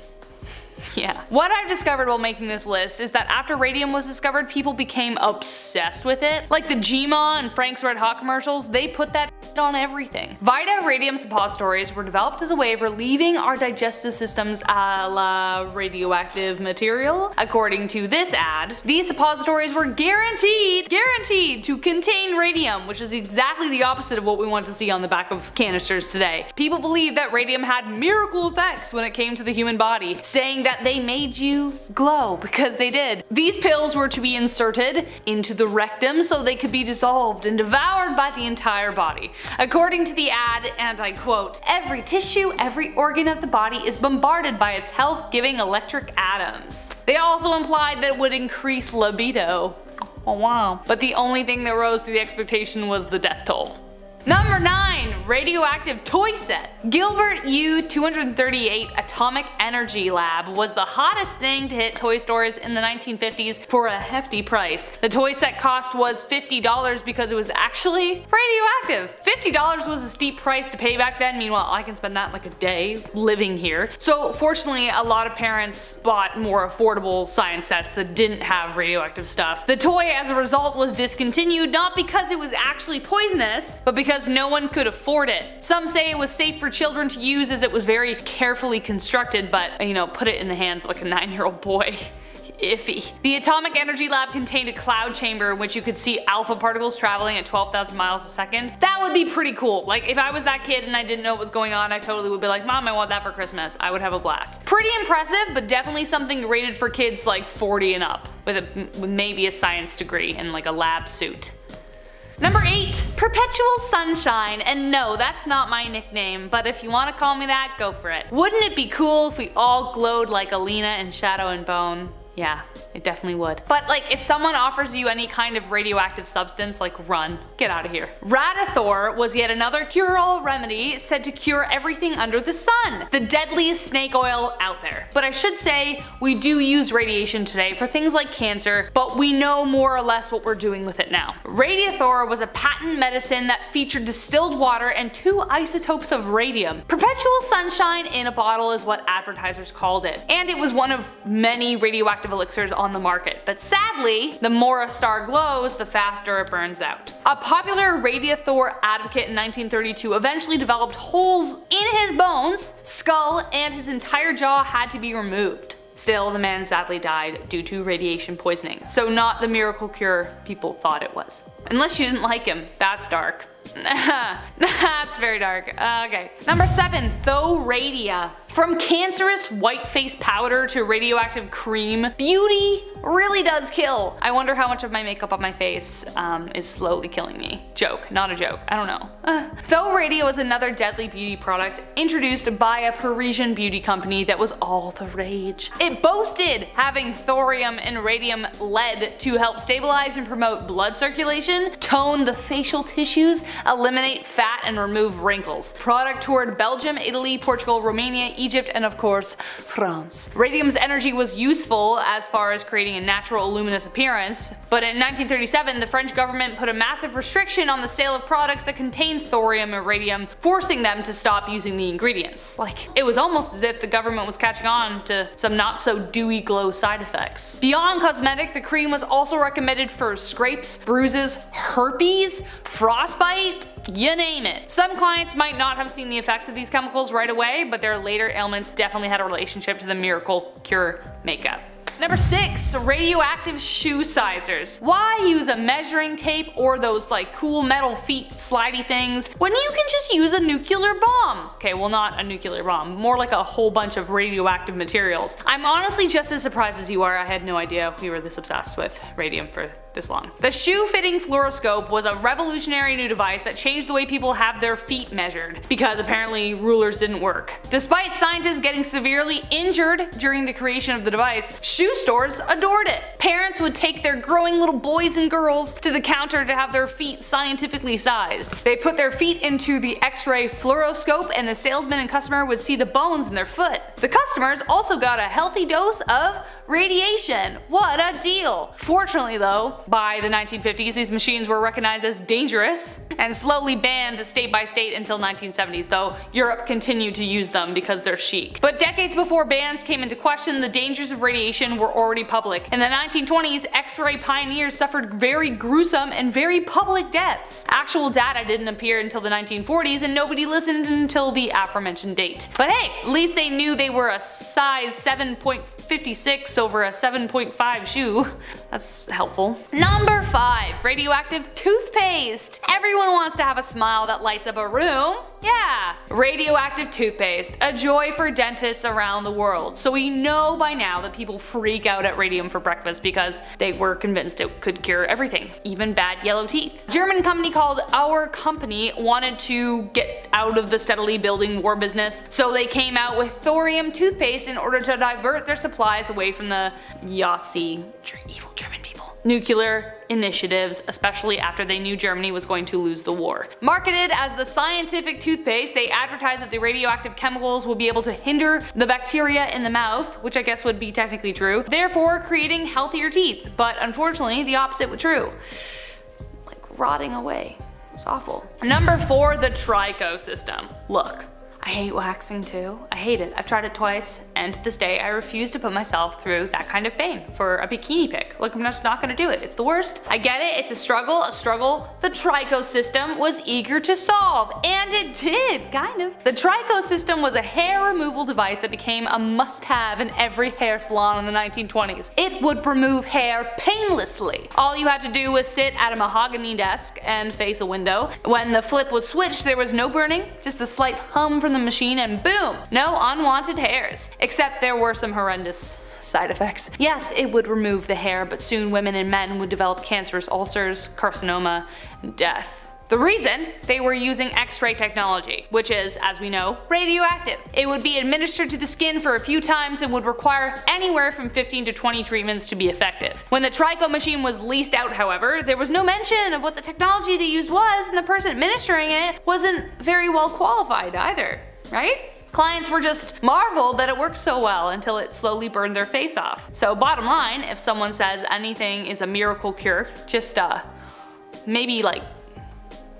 Yeah. What I've discovered while making this list is that after radium was discovered, people became obsessed with it. Like the Gma and Frank's Red Hot commercials, they put that on everything. Vita Radium Suppositories were developed as a way of relieving our digestive systems a la radioactive material. According to this ad, these suppositories were guaranteed to contain radium, which is exactly the opposite of what we want to see on the back of canisters today. People believed that radium had miracle effects when it came to the human body, saying that they made you glow, because they did. These pills were to be inserted into the rectum so they could be dissolved and devoured by the entire body. According to the ad, and I quote, "Every tissue, every organ of the body is bombarded by its health-giving electric atoms." They also implied that it would increase libido. Oh wow. But the only thing that rose to the expectation was the death toll. Number 9. Radioactive toy set. Gilbert U-238 Atomic Energy Lab was the hottest thing to hit toy stores in the 1950s for a hefty price. The toy set cost was $50 because it was actually radioactive. $50 was a steep price to pay back then. Meanwhile, I can spend that in like a day living here. So fortunately, a lot of parents bought more affordable science sets that didn't have radioactive stuff. The toy, as a result, was discontinued not because it was actually poisonous, but because no one could afford it. Some say it was safe for children to use as it was very carefully constructed, but put it in the hands of like a 9-year-old boy. Iffy. The Atomic Energy Lab contained a cloud chamber in which you could see alpha particles traveling at 12,000 miles a second. That would be pretty cool. Like if I was that kid and I didn't know what was going on, I totally would be like, Mom, I want that for Christmas. I would have a blast. Pretty impressive, but definitely something rated for kids like 40 and up with maybe a science degree and like a lab suit. Number 8. Perpetual Sunshine. And no, that's not my nickname, but if you want to call me that, go for it. Wouldn't it be cool if we all glowed like Alina in Shadow and Bone? Yeah, it definitely would. But like if someone offers you any kind of radioactive substance, like run. Get out of here. Radithor was yet another cure-all remedy said to cure everything under the sun. The deadliest snake oil out there. But I should say, we do use radiation today for things like cancer, but we know more or less what we're doing with it now. Radithor was a patent medicine that featured distilled water and 2 isotopes of radium. Perpetual Sunshine in a bottle is what advertisers called it. And it was one of many radioactive elixirs on the market, but sadly, the more a star glows, the faster it burns out. A popular Radithor advocate in 1932 eventually developed holes in his bones, skull, and his entire jaw had to be removed. Still, the man sadly died due to radiation poisoning, so not the miracle cure people thought it was. Unless you didn't like him, that's dark. That's very dark. Okay. Number 7. Thoradia. From cancerous white face powder to radioactive cream, beauty really does kill. I wonder how much of my makeup on my face is slowly killing me. Joke, not a joke. I don't know. Thoradia is another deadly beauty product introduced by a Parisian beauty company that was all the rage. It boasted having thorium and radium lead to help stabilize and promote blood circulation, tone the facial tissues, eliminate fat, and remove wrinkles. Product toured Belgium, Italy, Portugal, Romania, Egypt, and of course, France. Radium's energy was useful as far as creating a natural luminous appearance, but in 1937 the French government put a massive restriction on the sale of products that contained thorium and radium, forcing them to stop using the ingredients. Like, it was almost as if the government was catching on to some not so dewy glow side effects. Beyond cosmetic, the cream was also recommended for scrapes, bruises, herpes, frostbite, you name it. Some clients might not have seen the effects of these chemicals right away, but their later ailments definitely had a relationship to the miracle cure makeup. Number 6. Radioactive shoe sizers. Why use a measuring tape or those like cool metal feet slidey things when you can just use a nuclear bomb? Okay, well, not a nuclear bomb, more like a whole bunch of radioactive materials. I'm honestly just as surprised as you are. I had no idea we were this obsessed with radium for this long. The shoe-fitting fluoroscope was a revolutionary new device that changed the way people have their feet measured, because apparently rulers didn't work. Despite scientists getting severely injured during the creation of the device, shoe stores adored it. Parents would take their growing little boys and girls to the counter to have their feet scientifically sized. They put their feet into the X-ray fluoroscope and the salesman and customer would see the bones in their foot. The customers also got a healthy dose of radiation. What a deal! Fortunately though, by the 1950s these machines were recognized as dangerous and slowly banned state by state until 1970s, though Europe continued to use them because they're chic. But decades before bans came into question, the dangers of radiation were already public. In the 1920s, X-ray pioneers suffered very gruesome and very public deaths. Actual data didn't appear until the 1940s and nobody listened until the aforementioned date. But hey, at least they knew they were a size 7.56 over a 7.5 shoe. That's helpful. Number 5. Radioactive toothpaste. Everyone wants to have a smile that lights up a room. Yeah! Radioactive toothpaste, a joy for dentists around the world. So we know by now that people freak out at radium for breakfast because they were convinced it could cure everything, even bad yellow teeth. A German company called Our Company wanted to get out of the steadily building war business, so they came out with thorium toothpaste in order to divert their supplies away from the Yahtzee, evil German people, nuclear initiatives, especially after they knew Germany was going to lose the war. Marketed as the scientific toothpaste, they advertised that the radioactive chemicals will be able to hinder the bacteria in the mouth, which I guess would be technically true, therefore creating healthier teeth. But unfortunately, the opposite was true. Like rotting away. It's awful. Number 4, the Trico system. Look, I hate waxing too. I hate it. I've tried it twice, and to this day I refuse to put myself through that kind of pain for a bikini pic. Like, I'm just not gonna do it. It's the worst. I get it, it's a struggle the Trico system was eager to solve, and it did, kind of. The Trico system was a hair removal device that became a must-have in every hair salon in the 1920s. It would remove hair painlessly. All you had to do was sit at a mahogany desk and face a window. When the flip was switched, there was no burning, just a slight hum from the machine, and boom, no unwanted hairs. Except there were some horrendous side effects. Yes, it would remove the hair, but soon women and men would develop cancerous ulcers, carcinoma, and death. The reason? They were using X-ray technology, which is, as we know, radioactive. It would be administered to the skin for a few times and would require anywhere from 15 to 20 treatments to be effective. When the Trico machine was leased out, however, there was no mention of what the technology they used was, and the person administering it wasn't very well qualified either, right? Clients were just marveled that it worked so well until it slowly burned their face off. So bottom line, if someone says anything is a miracle cure, just maybe like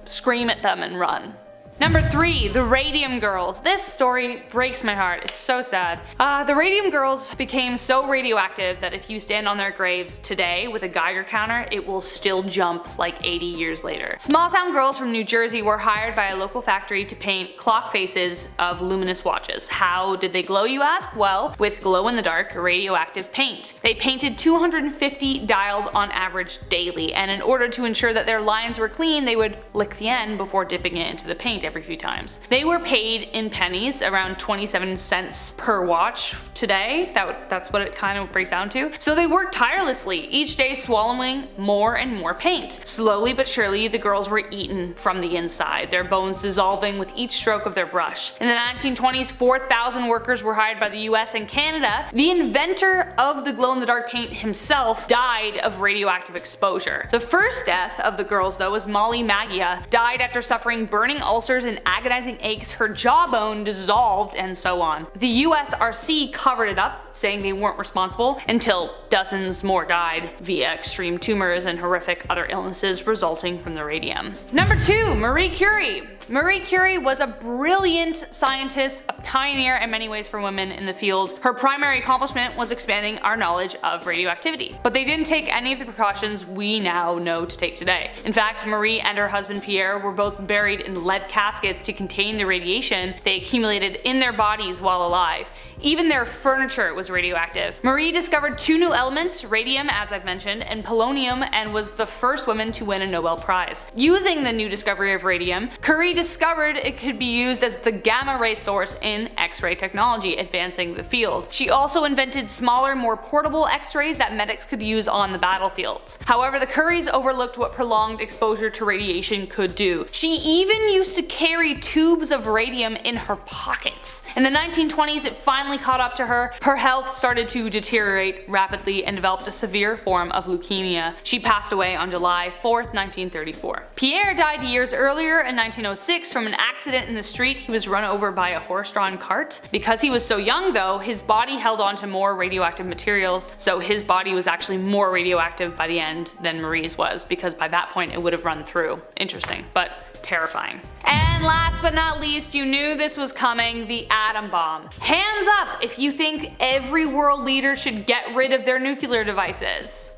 scream at them and run. Number 3, the Radium Girls. This story breaks my heart. It's so sad. The Radium Girls became so radioactive that if you stand on their graves today with a Geiger counter, it will still jump like 80 years later. Small town girls from New Jersey were hired by a local factory to paint clock faces of luminous watches. How did they glow, you ask? Well, with glow-in-the-dark radioactive paint. They painted 250 dials on average daily, and in order to ensure that their lines were clean, they would lick the end before dipping it into the paint every few times. They were paid in pennies, around 27 cents per watch today. That's what it kind of breaks down to. So they worked tirelessly, each day swallowing more and more paint. Slowly but surely, the girls were eaten from the inside, their bones dissolving with each stroke of their brush. In the 1920s, 4,000 workers were hired by the US and Canada. The inventor of the glow-in-the-dark paint himself died of radioactive exposure. The first death of the girls, though, was Molly Maggia, died after suffering burning ulcers and agonizing aches, her jawbone dissolved, and so on. The USRC covered it up, saying they weren't responsible, until dozens more died via extreme tumors and horrific other illnesses resulting from the radium. Number 2, Marie Curie. Marie Curie was a brilliant scientist, a pioneer in many ways for women in the field. Her primary accomplishment was expanding our knowledge of radioactivity. But they didn't take any of the precautions we now know to take today. In fact, Marie and her husband Pierre were both buried in lead caskets to contain the radiation they accumulated in their bodies while alive. Even their furniture was radioactive. Marie discovered 2 new elements, radium as I've mentioned, and polonium, and was the first woman to win a Nobel Prize. Using the new discovery of radium, Curie discovered it could be used as the gamma ray source in X-ray technology, advancing the field. She also invented smaller, more portable X-rays that medics could use on the battlefields. However, the Curies overlooked what prolonged exposure to radiation could do. She even used to carry tubes of radium in her pockets. In the 1920s, it finally caught up to her. Her health started to deteriorate rapidly and developed a severe form of leukemia. She passed away on July 4th, 1934. Pierre died years earlier in 1906 from an accident in the street. He was run over by a horse-drawn cart. Because he was so young though, his body held on to more radioactive materials, so his body was actually more radioactive by the end than Marie's was, because by that point it would have run through. Interesting, but terrifying. And last but not least, you knew this was coming, the atom bomb. Hands up if you think every world leader should get rid of their nuclear devices.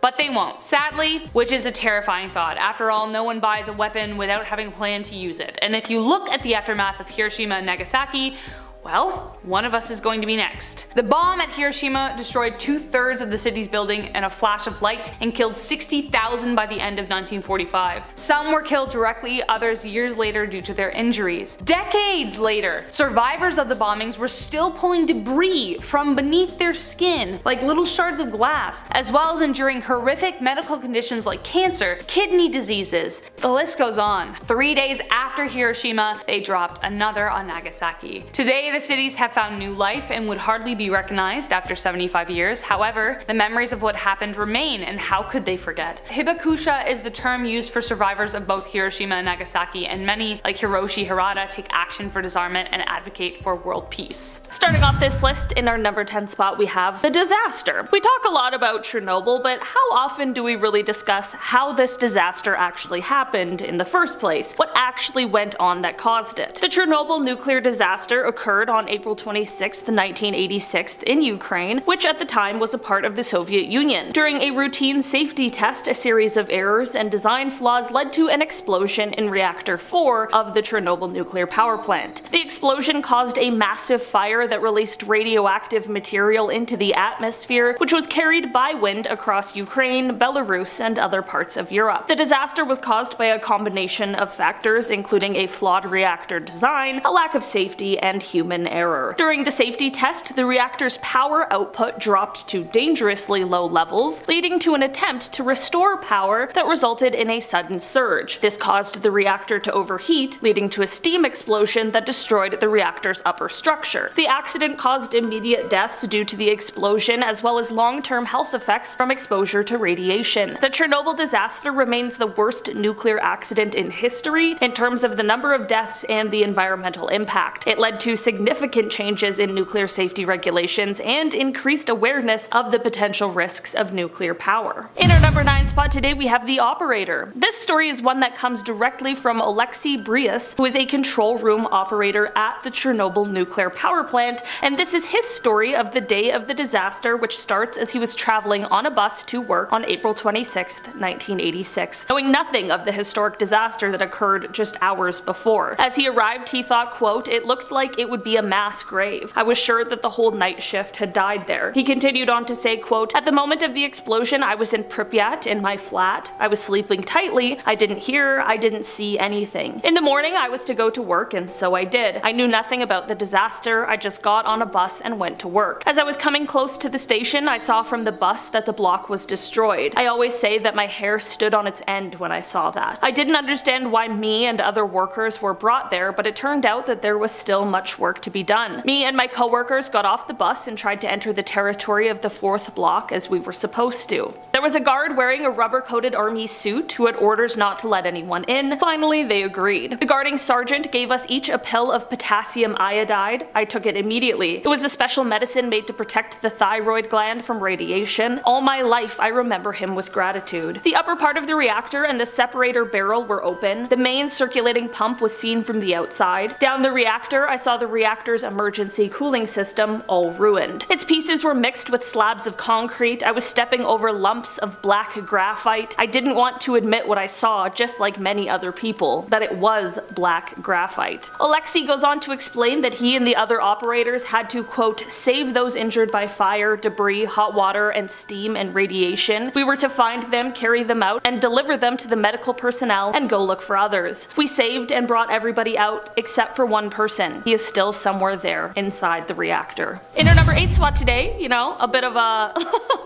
But they won't, sadly, which is a terrifying thought. After all, no one buys a weapon without having planned to use it. And if you look at the aftermath of Hiroshima and Nagasaki, Well, one of us is going to be next. The bomb at Hiroshima destroyed 2/3 of the city's building in a flash of light and killed 60,000 by the end of 1945. Some were killed directly, others years later due to their injuries. Decades later, survivors of the bombings were still pulling debris from beneath their skin, like little shards of glass, as well as enduring horrific medical conditions like cancer, kidney diseases. The list goes on. 3 days after Hiroshima, they dropped another on Nagasaki. Today, the cities have found new life and would hardly be recognized after 75 years. However, the memories of what happened remain, and how could they forget? Hibakusha is the term used for survivors of both Hiroshima and Nagasaki, and many, like Hiroshi Harada, take action for disarmament and advocate for world peace. Starting off this list, in our number 10 spot we have the disaster. We talk a lot about Chernobyl, but how often do we really discuss how this disaster actually happened in the first place? What actually went on that caused it? The Chernobyl nuclear disaster occurred on April 26, 1986 in Ukraine, which at the time was a part of the Soviet Union. During a routine safety test, a series of errors and design flaws led to an explosion in reactor 4 of the Chernobyl nuclear power plant. The explosion caused a massive fire that released radioactive material into the atmosphere, which was carried by wind across Ukraine, Belarus, and other parts of Europe. The disaster was caused by a combination of factors, including a flawed reactor design, a lack of safety, and human error. During the safety test, the reactor's power output dropped to dangerously low levels, leading to an attempt to restore power that resulted in a sudden surge. This caused the reactor to overheat, leading to a steam explosion that destroyed the reactor's upper structure. The accident caused immediate deaths due to the explosion, as well as long-term health effects from exposure to radiation. The Chernobyl disaster remains the worst nuclear accident in history in terms of the number of deaths and the environmental impact. It led to significant changes in nuclear safety regulations and increased awareness of the potential risks of nuclear power. In our number 9 spot today we have the operator. This story is one that comes directly from Alexei Brius, who is a control room operator at the Chernobyl nuclear power plant, and this is his story of the day of the disaster, which starts as he was traveling on a bus to work on April 26, 1986, knowing nothing of the historic disaster that occurred just hours before. As he arrived, he thought, quote, "It looked like it would be a mass grave. I was sure that the whole night shift had died there." He continued on to say, quote, "At the moment of the explosion, I was in Pripyat in my flat. I was sleeping tightly. I didn't hear, I didn't see anything. In the morning, I was to go to work, and so I did. I knew nothing about the disaster. I just got on a bus and went to work. As I was coming close to the station, I saw from the bus that the block was destroyed. I always say that my hair stood on its end when I saw that. I didn't understand why me and other workers were brought there, but it turned out that there was still much work to be done. Me and my coworkers got off the bus and tried to enter the territory of the 4th block as we were supposed to. There was a guard wearing a rubber-coated army suit who had orders not to let anyone in. Finally, they agreed. The guarding sergeant gave us each a pill of potassium iodide. I took it immediately. It was a special medicine made to protect the thyroid gland from radiation. All my life, I remember him with gratitude. The upper part of the reactor and the separator barrel were open. The main circulating pump was seen from the outside. Down the reactor, I saw the reactor's emergency cooling system all ruined. Its pieces were mixed with slabs of concrete. I was stepping over lumps of black graphite. I didn't want to admit what I saw, just like many other people, that it was black graphite." Alexei goes on to explain that he and the other operators had to, quote, "save those injured by fire, debris, hot water, and steam and radiation. We were to find them, carry them out, and deliver them to the medical personnel and go look for others. We saved and brought everybody out except for one person. He is still somewhere there inside the reactor." In our number 8 spot today, a bit of a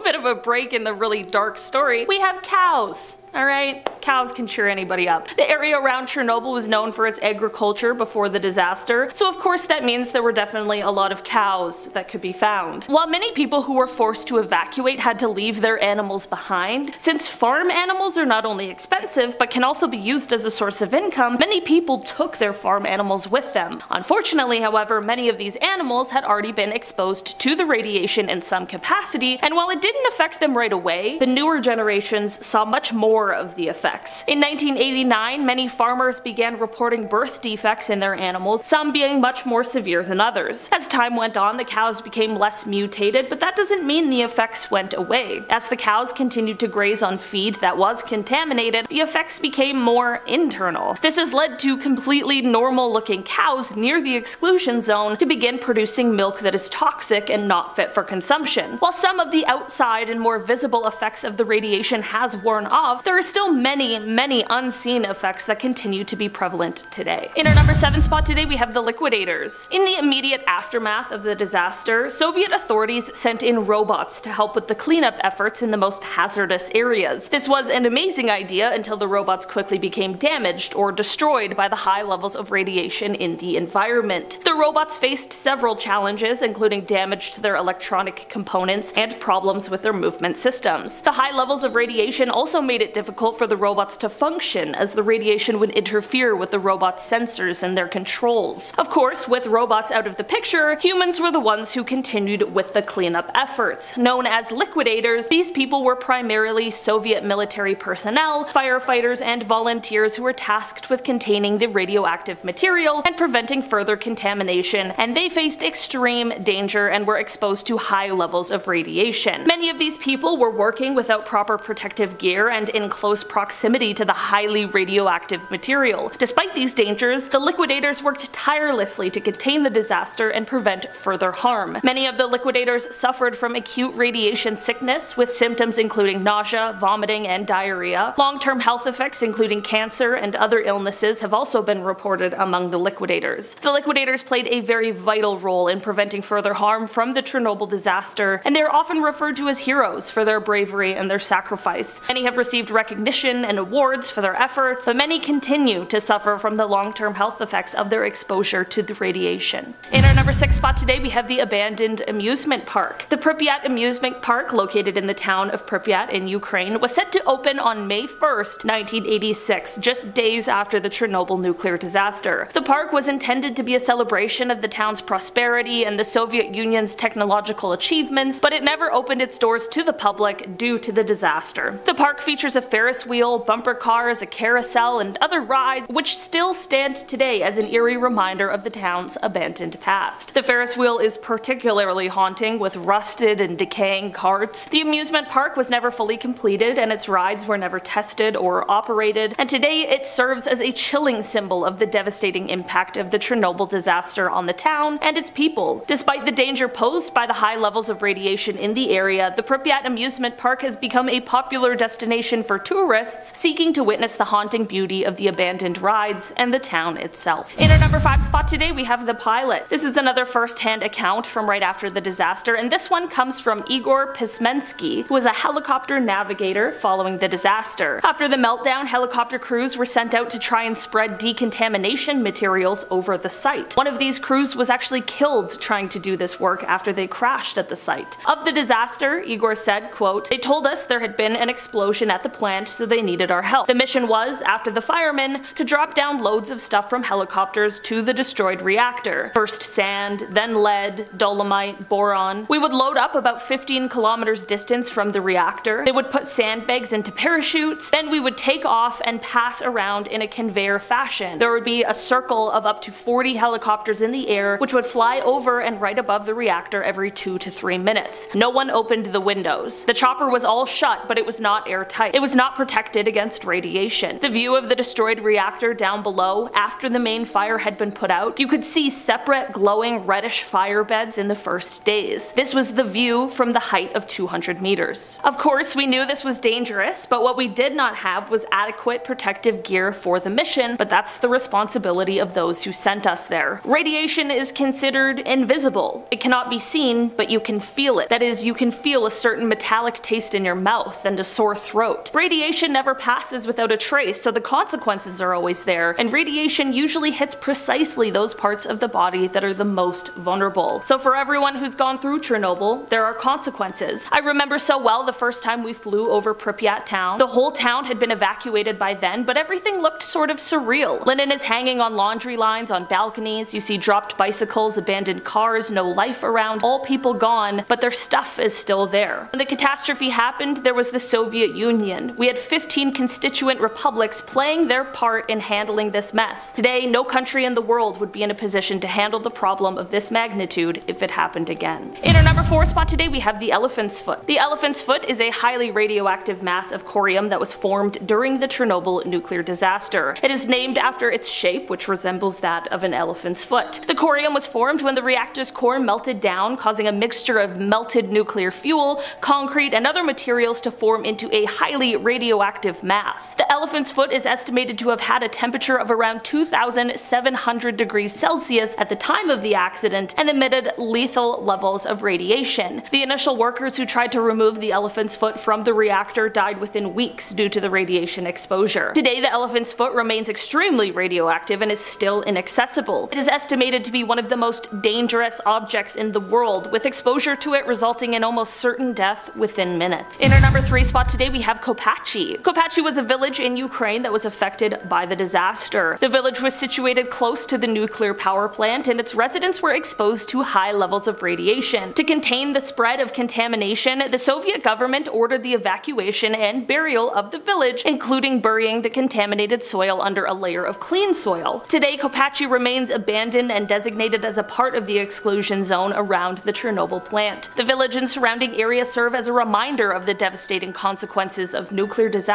bit of a break in the really dark story, we have cows. Alright, cows can cheer anybody up. The area around Chernobyl was known for its agriculture before the disaster, so of course that means there were definitely a lot of cows that could be found. While many people who were forced to evacuate had to leave their animals behind, since farm animals are not only expensive but can also be used as a source of income, many people took their farm animals with them. Unfortunately, however, many of these animals had already been exposed to the radiation in some capacity, and while it didn't affect them right away, the newer generations saw much more of the effects. defects. In 1989, many farmers began reporting birth defects in their animals, some being much more severe than others. As time went on, the cows became less mutated, but that doesn't mean the effects went away. As the cows continued to graze on feed that was contaminated, the effects became more internal. This has led to completely normal-looking cows near the exclusion zone to begin producing milk that is toxic and not fit for consumption. While some of the outside and more visible effects of the radiation has worn off, there are still many unseen effects that continue to be prevalent today. In our number 7 spot today, we have the liquidators. In the immediate aftermath of the disaster, Soviet authorities sent in robots to help with the cleanup efforts in the most hazardous areas. This was an amazing idea until the robots quickly became damaged or destroyed by the high levels of radiation in the environment. The robots faced several challenges, including damage to their electronic components and problems with their movement systems. The high levels of radiation also made it difficult for the robots to function, as the radiation would interfere with the robots' sensors and their controls. Of course, with robots out of the picture, humans were the ones who continued with the cleanup efforts. Known as liquidators, these people were primarily Soviet military personnel, firefighters, and volunteers who were tasked with containing the radioactive material and preventing further contamination, and they faced extreme danger and were exposed to high levels of radiation. Many of these people were working without proper protective gear and in close proximity to the highly radioactive material. Despite these dangers, the liquidators worked tirelessly to contain the disaster and prevent further harm. Many of the liquidators suffered from acute radiation sickness, with symptoms including nausea, vomiting, and diarrhea. Long-term health effects including cancer and other illnesses have also been reported among the liquidators. The liquidators played a very vital role in preventing further harm from the Chernobyl disaster, and they are often referred to as heroes for their bravery and their sacrifice. Many have received recognition and awards for their efforts, but many continue to suffer from the long-term health effects of their exposure to the radiation. In our number 6 spot today, we have the abandoned amusement park. The Pripyat amusement park, located in the town of Pripyat in Ukraine, was set to open on May 1st, 1986, just days after the Chernobyl nuclear disaster. The park was intended to be a celebration of the town's prosperity and the Soviet Union's technological achievements, but it never opened its doors to the public due to the disaster. The park features a Ferris wheel, bumper cars, a carousel, and other rides which still stand today as an eerie reminder of the town's abandoned past. The Ferris wheel is particularly haunting, with rusted and decaying carts. The amusement park was never fully completed and its rides were never tested or operated, and today it serves as a chilling symbol of the devastating impact of the Chernobyl disaster on the town and its people. Despite the danger posed by the high levels of radiation in the area, the Pripyat amusement park has become a popular destination for tourists seeking to witness the haunting beauty of the abandoned rides and the town itself. In our number 5 spot today, we have the pilot. This is another first-hand account from right after the disaster, and this one comes from Igor Pismensky, who was a helicopter navigator following the disaster. After the meltdown, helicopter crews were sent out to try and spread decontamination materials over the site. One of these crews was actually killed trying to do this work after they crashed at the site. Of the disaster, Igor said, quote, "They told us there had been an explosion at the plant, so they needed our help. The mission was, after the firemen, to drop down loads of stuff from helicopters to the destroyed reactor. First sand, then lead, dolomite, boron. We would load up about 15 kilometers distance from the reactor. They would put sandbags into parachutes, then we would take off and pass around in a conveyor fashion. There would be a circle of up to 40 helicopters in the air, which would fly over and right above the reactor every 2 to 3 minutes. No one opened the windows. The chopper was all shut, but it was not airtight. It was not protected against radiation. The view of the destroyed reactor down below, after the main fire had been put out, you could see separate glowing reddish fire beds in the first days. This was the view from the height of 200 meters. Of course, we knew this was dangerous, but what we did not have was adequate protective gear for the mission, but that's the responsibility of those who sent us there. Radiation is considered invisible. It cannot be seen, but you can feel it. That is, you can feel a certain metallic taste in your mouth and a sore throat. Radiation never passes without a trace, so the consequences are always there, and radiation usually hits precisely those parts of the body that are the most vulnerable. So for everyone who's gone through Chernobyl, there are consequences. I remember so well the first time we flew over Pripyat town. The whole town had been evacuated by then, but everything looked sort of surreal. Linen is hanging on laundry lines, on balconies, you see dropped bicycles, abandoned cars, no life around, all people gone, but their stuff is still there. When the catastrophe happened, there was the Soviet Union. We had 15 15 constituent republics playing their part in handling this mess. Today, no country in the world would be in a position to handle the problem of this magnitude if it happened again. In our number 4 spot today, we have the elephant's foot. The elephant's foot is a highly radioactive mass of corium that was formed during the Chernobyl nuclear disaster. It is named after its shape, which resembles that of an elephant's foot. The corium was formed when the reactor's core melted down, causing a mixture of melted nuclear fuel, concrete, and other materials to form into a highly radioactive mass. The elephant's foot is estimated to have had a temperature of around 2,700 degrees Celsius at the time of the accident and emitted lethal levels of radiation. The initial workers who tried to remove the elephant's foot from the reactor died within weeks due to the radiation exposure. Today, the elephant's foot remains extremely radioactive and is still inaccessible. It is estimated to be one of the most dangerous objects in the world, with exposure to it resulting in almost certain death within minutes. In our number 3 spot today, we have Kopachi. Kopachi was a village in Ukraine that was affected by the disaster. The village was situated close to the nuclear power plant, and its residents were exposed to high levels of radiation. To contain the spread of contamination, the Soviet government ordered the evacuation and burial of the village, including burying the contaminated soil under a layer of clean soil. Today, Kopachi remains abandoned and designated as a part of the exclusion zone around the Chernobyl plant. The village and surrounding area serve as a reminder of the devastating consequences of nuclear disasters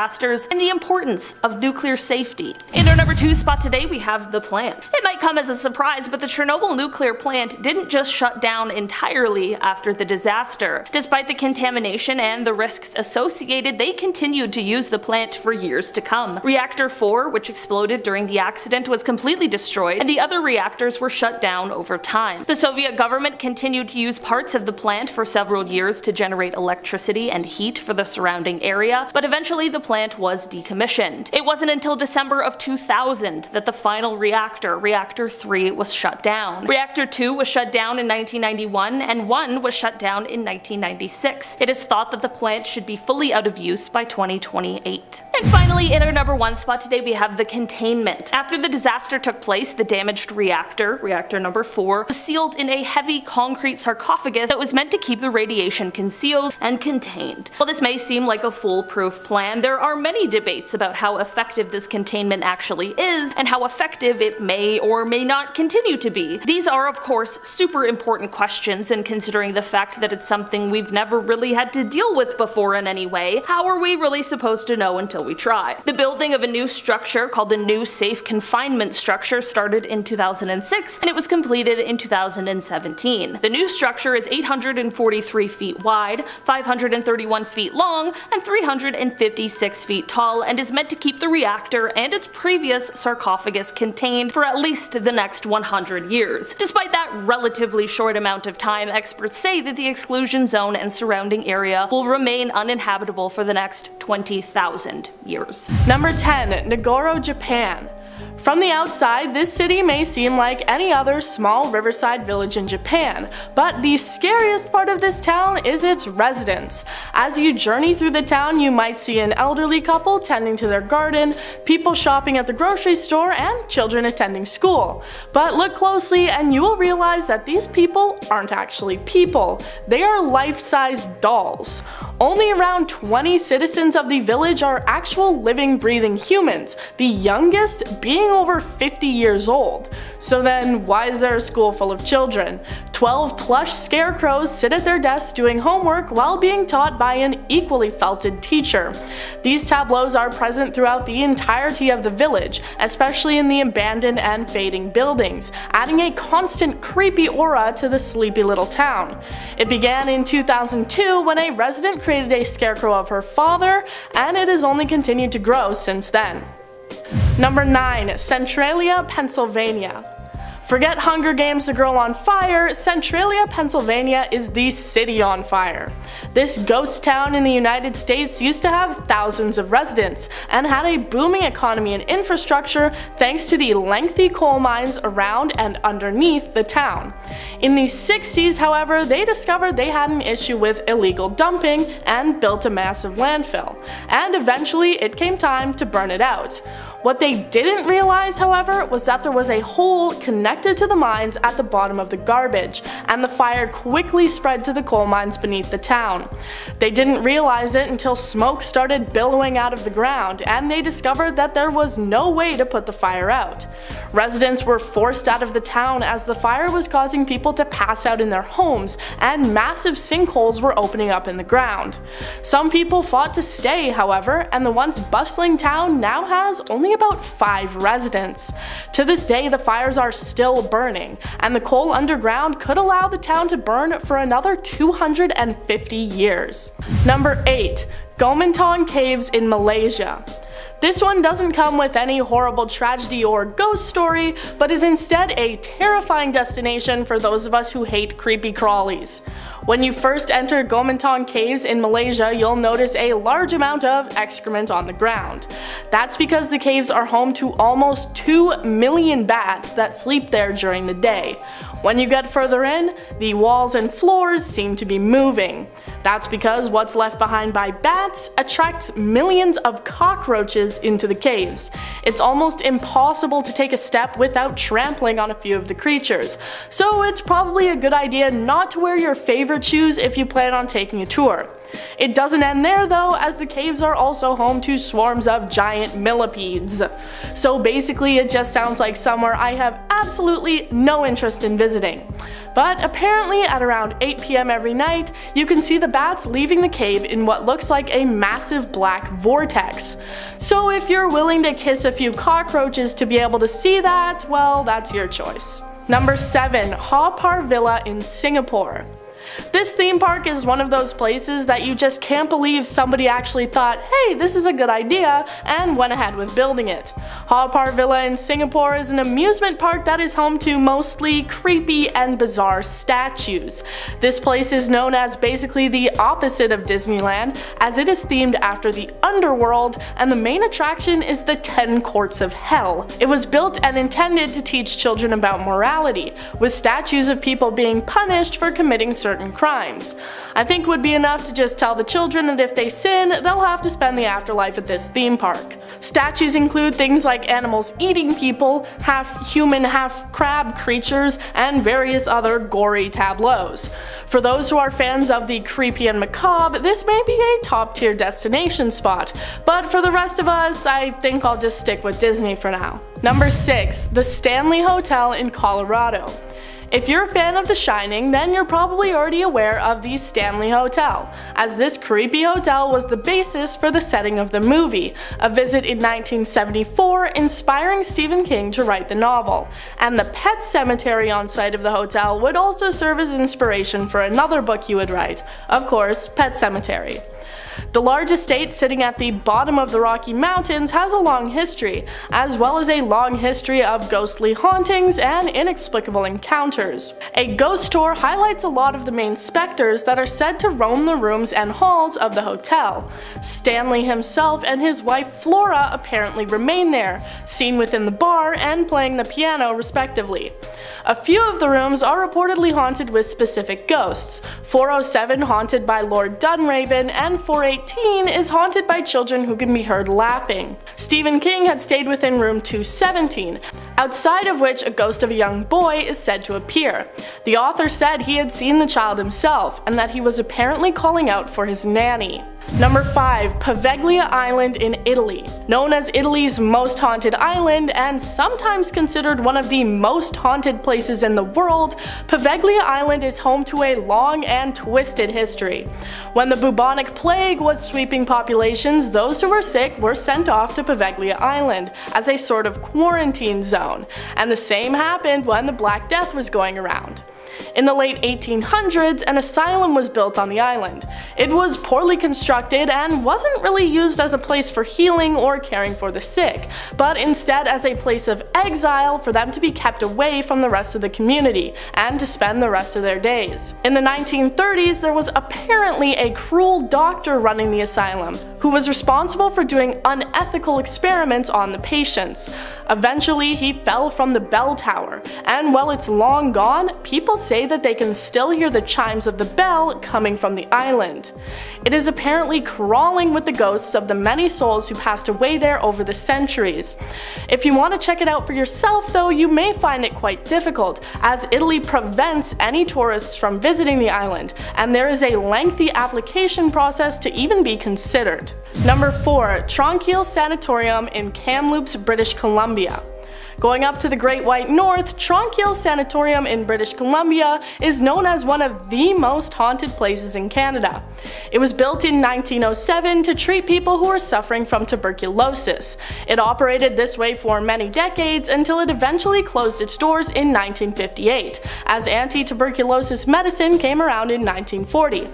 and the importance of nuclear safety. In our number 2 spot today, we have the plant. It might come as a surprise, but the Chernobyl nuclear plant didn't just shut down entirely after the disaster. Despite the contamination and the risks associated, they continued to use the plant for years to come. Reactor 4, which exploded during the accident, was completely destroyed, and the other reactors were shut down over time. The Soviet government continued to use parts of the plant for several years to generate electricity and heat for the surrounding area, but eventually the plant was decommissioned. It wasn't until December of 2000 that the final reactor, Reactor 3, was shut down. Reactor 2 was shut down in 1991, and 1 was shut down in 1996. It is thought that the plant should be fully out of use by 2028. And finally, in our number 1 spot today, we have the containment. After the disaster took place, the damaged reactor, reactor number 4, was sealed in a heavy concrete sarcophagus that was meant to keep the radiation concealed and contained. While this may seem like a foolproof plan, there are many debates about how effective this containment actually is and how effective it may or may not continue to be. These are, of course, super important questions, and considering the fact that it's something we've never really had to deal with before in any way, how are we really supposed to know until we try? The building of a new structure called the New Safe Confinement Structure started in 2006, and it was completed in 2017. The new structure is 843 feet wide, 531 feet long, and 356 feet tall, and is meant to keep the reactor and its previous sarcophagus contained for at least the next 100 years. Despite that relatively short amount of time, experts say that the exclusion zone and surrounding area will remain uninhabitable for the next 20,000 years. Number 10. Nagoro, Japan. From the outside, this city may seem like any other small riverside village in Japan, but the scariest part of this town is its residents. As you journey through the town, you might see an elderly couple tending to their garden, people shopping at the grocery store, and children attending school. But look closely and you will realize that these people aren't actually people. They are life-size dolls. Only around 20 citizens of the village are actual living, breathing humans, the youngest being over 50 years old. So then, why is there a school full of children? 12 plush scarecrows sit at their desks doing homework while being taught by an equally felted teacher. These tableaus are present throughout the entirety of the village, especially in the abandoned and fading buildings, adding a constant creepy aura to the sleepy little town. It began in 2002 when a resident created a scarecrow of her father, and it has only continued to grow since then. Number 9. Centralia, Pennsylvania. Forget Hunger Games: The Girl on Fire, Centralia, Pennsylvania is the city on fire. This ghost town in the United States used to have thousands of residents and had a booming economy and infrastructure thanks to the lengthy coal mines around and underneath the town. In the 60s, however, they discovered they had an issue with illegal dumping and built a massive landfill, and eventually it came time to burn it out. What they didn't realize, however, was that there was a hole connected to the mines at the bottom of the garbage, and the fire quickly spread to the coal mines beneath the town. They didn't realize it until smoke started billowing out of the ground, and they discovered that there was no way to put the fire out. Residents were forced out of the town as the fire was causing people to pass out in their homes, and massive sinkholes were opening up in the ground. Some people fought to stay, however, and the once bustling town now has only about 5 residents. To this day, the fires are still burning, and the coal underground could allow the town to burn for another 250 years. Number 8. Gomantong Caves in Malaysia. This one doesn't come with any horrible tragedy or ghost story, but is instead a terrifying destination for those of us who hate creepy crawlies. When you first enter Gomantong Caves in Malaysia, you'll notice a large amount of excrement on the ground. That's because the caves are home to almost 2 million bats that sleep there during the day. When you get further in, the walls and floors seem to be moving. That's because what's left behind by bats attracts millions of cockroaches into the caves. It's almost impossible to take a step without trampling on a few of the creatures, so it's probably a good idea not to wear your favorite shoes if you plan on taking a tour. It doesn't end there though, as the caves are also home to swarms of giant millipedes. So basically it just sounds like somewhere I have absolutely no interest in visiting. But apparently at around 8 p.m. every night, you can see the bats leaving the cave in what looks like a massive black vortex. So if you're willing to kiss a few cockroaches to be able to see that, well, that's your choice. Number 7. Haw Par Villa in Singapore. This theme park is one of those places that you just can't believe somebody actually thought, hey, this is a good idea, and went ahead with building it. Haw Par Villa in Singapore is an amusement park that is home to mostly creepy and bizarre statues. This place is known as basically the opposite of Disneyland, as it is themed after the underworld, and the main attraction is the 10 Courts of Hell. It was built and intended to teach children about morality, with statues of people being punished for committing certain crimes. I think would be enough to just tell the children that if they sin, they'll have to spend the afterlife at this theme park. Statues include things like animals eating people, half human, half crab creatures, and various other gory tableaus. For those who are fans of the creepy and macabre, this may be a top tier destination spot, but for the rest of us, I think I'll just stick with Disney for now. Number 6. The Stanley Hotel in Colorado. If you're a fan of The Shining, then you're probably already aware of the Stanley Hotel, as this creepy hotel was the basis for the setting of the movie, a visit in 1974 inspiring Stephen King to write the novel, and the pet cemetery on site of the hotel would also serve as inspiration for another book he would write, of course, Pet Sematary. The large estate sitting at the bottom of the Rocky Mountains has a long history, as well as a long history of ghostly hauntings and inexplicable encounters. A ghost tour highlights a lot of the main specters that are said to roam the rooms and halls of the hotel. Stanley himself and his wife Flora apparently remain there, seen within the bar and playing the piano respectively. A few of the rooms are reportedly haunted with specific ghosts. 407 haunted by Lord Dunraven, and 418 is haunted by children who can be heard laughing. Stephen King had stayed within room 217, outside of which a ghost of a young boy is said to appear. The author said he had seen the child himself, and that he was apparently calling out for his nanny. Number 5. Poveglia Island in Italy. Known as Italy's most haunted island and sometimes considered one of the most haunted places in the world, Poveglia Island is home to a long and twisted history. When the bubonic plague was sweeping populations, those who were sick were sent off to Poveglia Island as a sort of quarantine zone, and the same happened when the Black Death was going around. In the late 1800s, an asylum was built on the island. It was poorly constructed and wasn't really used as a place for healing or caring for the sick, but instead as a place of exile for them to be kept away from the rest of the community and to spend the rest of their days. In the 1930s, there was apparently a cruel doctor running the asylum who was responsible for doing unethical experiments on the patients. Eventually, he fell from the bell tower, and while it's long gone, people say that they can still hear the chimes of the bell coming from the island. It is apparently crawling with the ghosts of the many souls who passed away there over the centuries. If you want to check it out for yourself though, you may find it quite difficult, as Italy prevents any tourists from visiting the island, and there is a lengthy application process to even be considered. Number 4. Tranquil Sanatorium in Kamloops, British Columbia. Going up to the Great White North, Tranquil Sanatorium in British Columbia is known as one of the most haunted places in Canada. It was built in 1907 to treat people who were suffering from tuberculosis. It operated this way for many decades until it eventually closed its doors in 1958, as anti-tuberculosis medicine came around in 1940.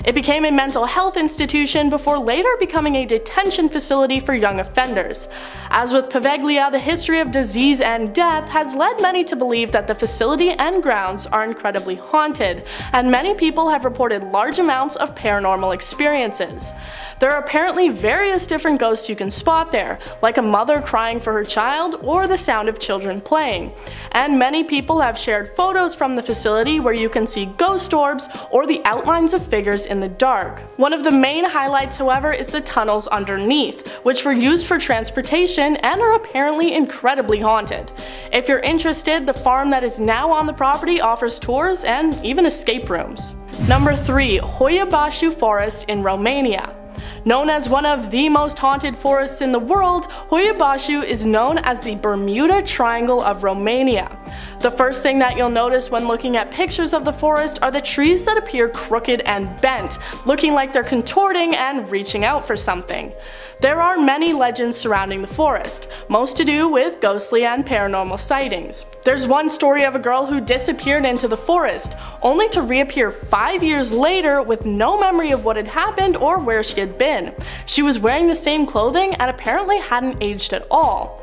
It became a mental health institution before later becoming a detention facility for young offenders. As with Poveglia, the history of disease and death has led many to believe that the facility and grounds are incredibly haunted, and many people have reported large amounts of paranormal experiences. There are apparently various different ghosts you can spot there, like a mother crying for her child or the sound of children playing. And many people have shared photos from the facility where you can see ghost orbs or the outlines of figures in the dark. One of the main highlights, however, is the tunnels underneath, which were used for transportation and are apparently incredibly haunted. If you're interested, the farm that is now on the property offers tours and even escape rooms. Number 3. Hoia Baciu Forest in Romania. Known as one of the most haunted forests in the world, Hoia Baciu is known as the Bermuda Triangle of Romania. The first thing that you'll notice when looking at pictures of the forest are the trees that appear crooked and bent, looking like they're contorting and reaching out for something. There are many legends surrounding the forest, most to do with ghostly and paranormal sightings. There's one story of a girl who disappeared into the forest, only to reappear 5 years later with no memory of what had happened or where she had been. She was wearing the same clothing and apparently hadn't aged at all.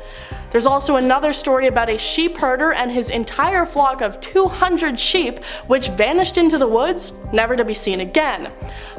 There's also another story about a sheep herder and his entire flock of 200 sheep which vanished into the woods, never to be seen again.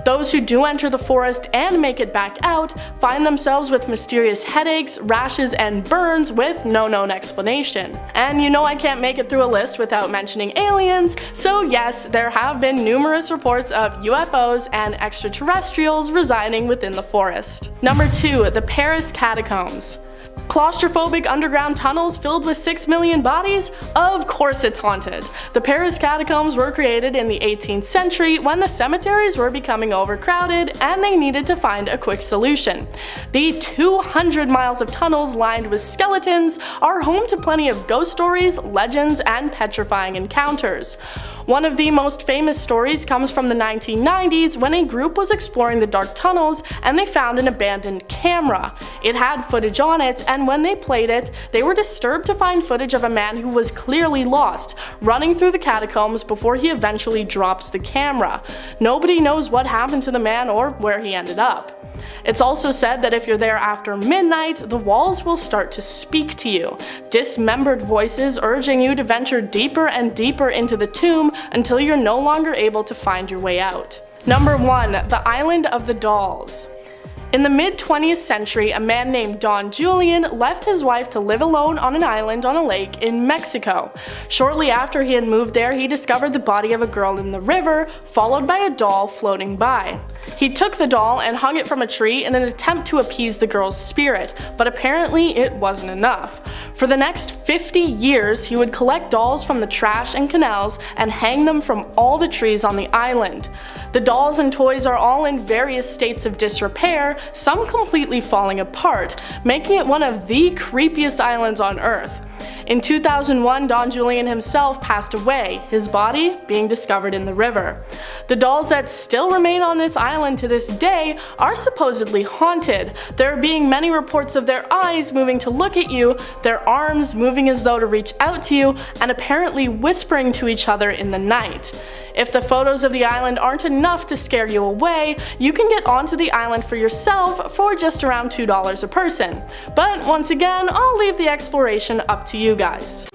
Those who do enter the forest and make it back out find themselves with mysterious headaches, rashes, and burns with no known explanation. And you know I can't make it through a list without mentioning aliens, so yes, there have been numerous reports of UFOs and extraterrestrials residing within the forest. Number 2. The Paris Catacombs. Claustrophobic underground tunnels filled with 6 million bodies? Of course it's haunted. The Paris Catacombs were created in the 18th century when the cemeteries were becoming overcrowded and they needed to find a quick solution. The 200 miles of tunnels lined with skeletons are home to plenty of ghost stories, legends, and petrifying encounters. One of the most famous stories comes from the 1990s when a group was exploring the dark tunnels and they found an abandoned camera. It had footage on it, and when they played it, they were disturbed to find footage of a man who was clearly lost, running through the catacombs before he eventually drops the camera. Nobody knows what happened to the man or where he ended up. It's also said that if you're there after midnight, the walls will start to speak to you, dismembered voices urging you to venture deeper and deeper into the tomb until you're no longer able to find your way out. Number 1. The Island of the Dolls. In the mid-20th century, a man named Don Julian left his wife to live alone on an island on a lake in Mexico. Shortly after he had moved there, he discovered the body of a girl in the river, followed by a doll floating by. He took the doll and hung it from a tree in an attempt to appease the girl's spirit, but apparently it wasn't enough. For the next 50 years, he would collect dolls from the trash and canals and hang them from all the trees on the island. The dolls and toys are all in various states of disrepair, some completely falling apart, making it one of the creepiest islands on Earth. In 2001, Don Julian himself passed away, his body being discovered in the river. The dolls that still remain on this island to this day are supposedly haunted, there being many reports of their eyes moving to look at you, their arms moving as though to reach out to you, and apparently whispering to each other in the night. If the photos of the island aren't enough to scare you away, you can get onto the island for yourself for just around $2 a person. But once again, I'll leave the exploration up to you guys.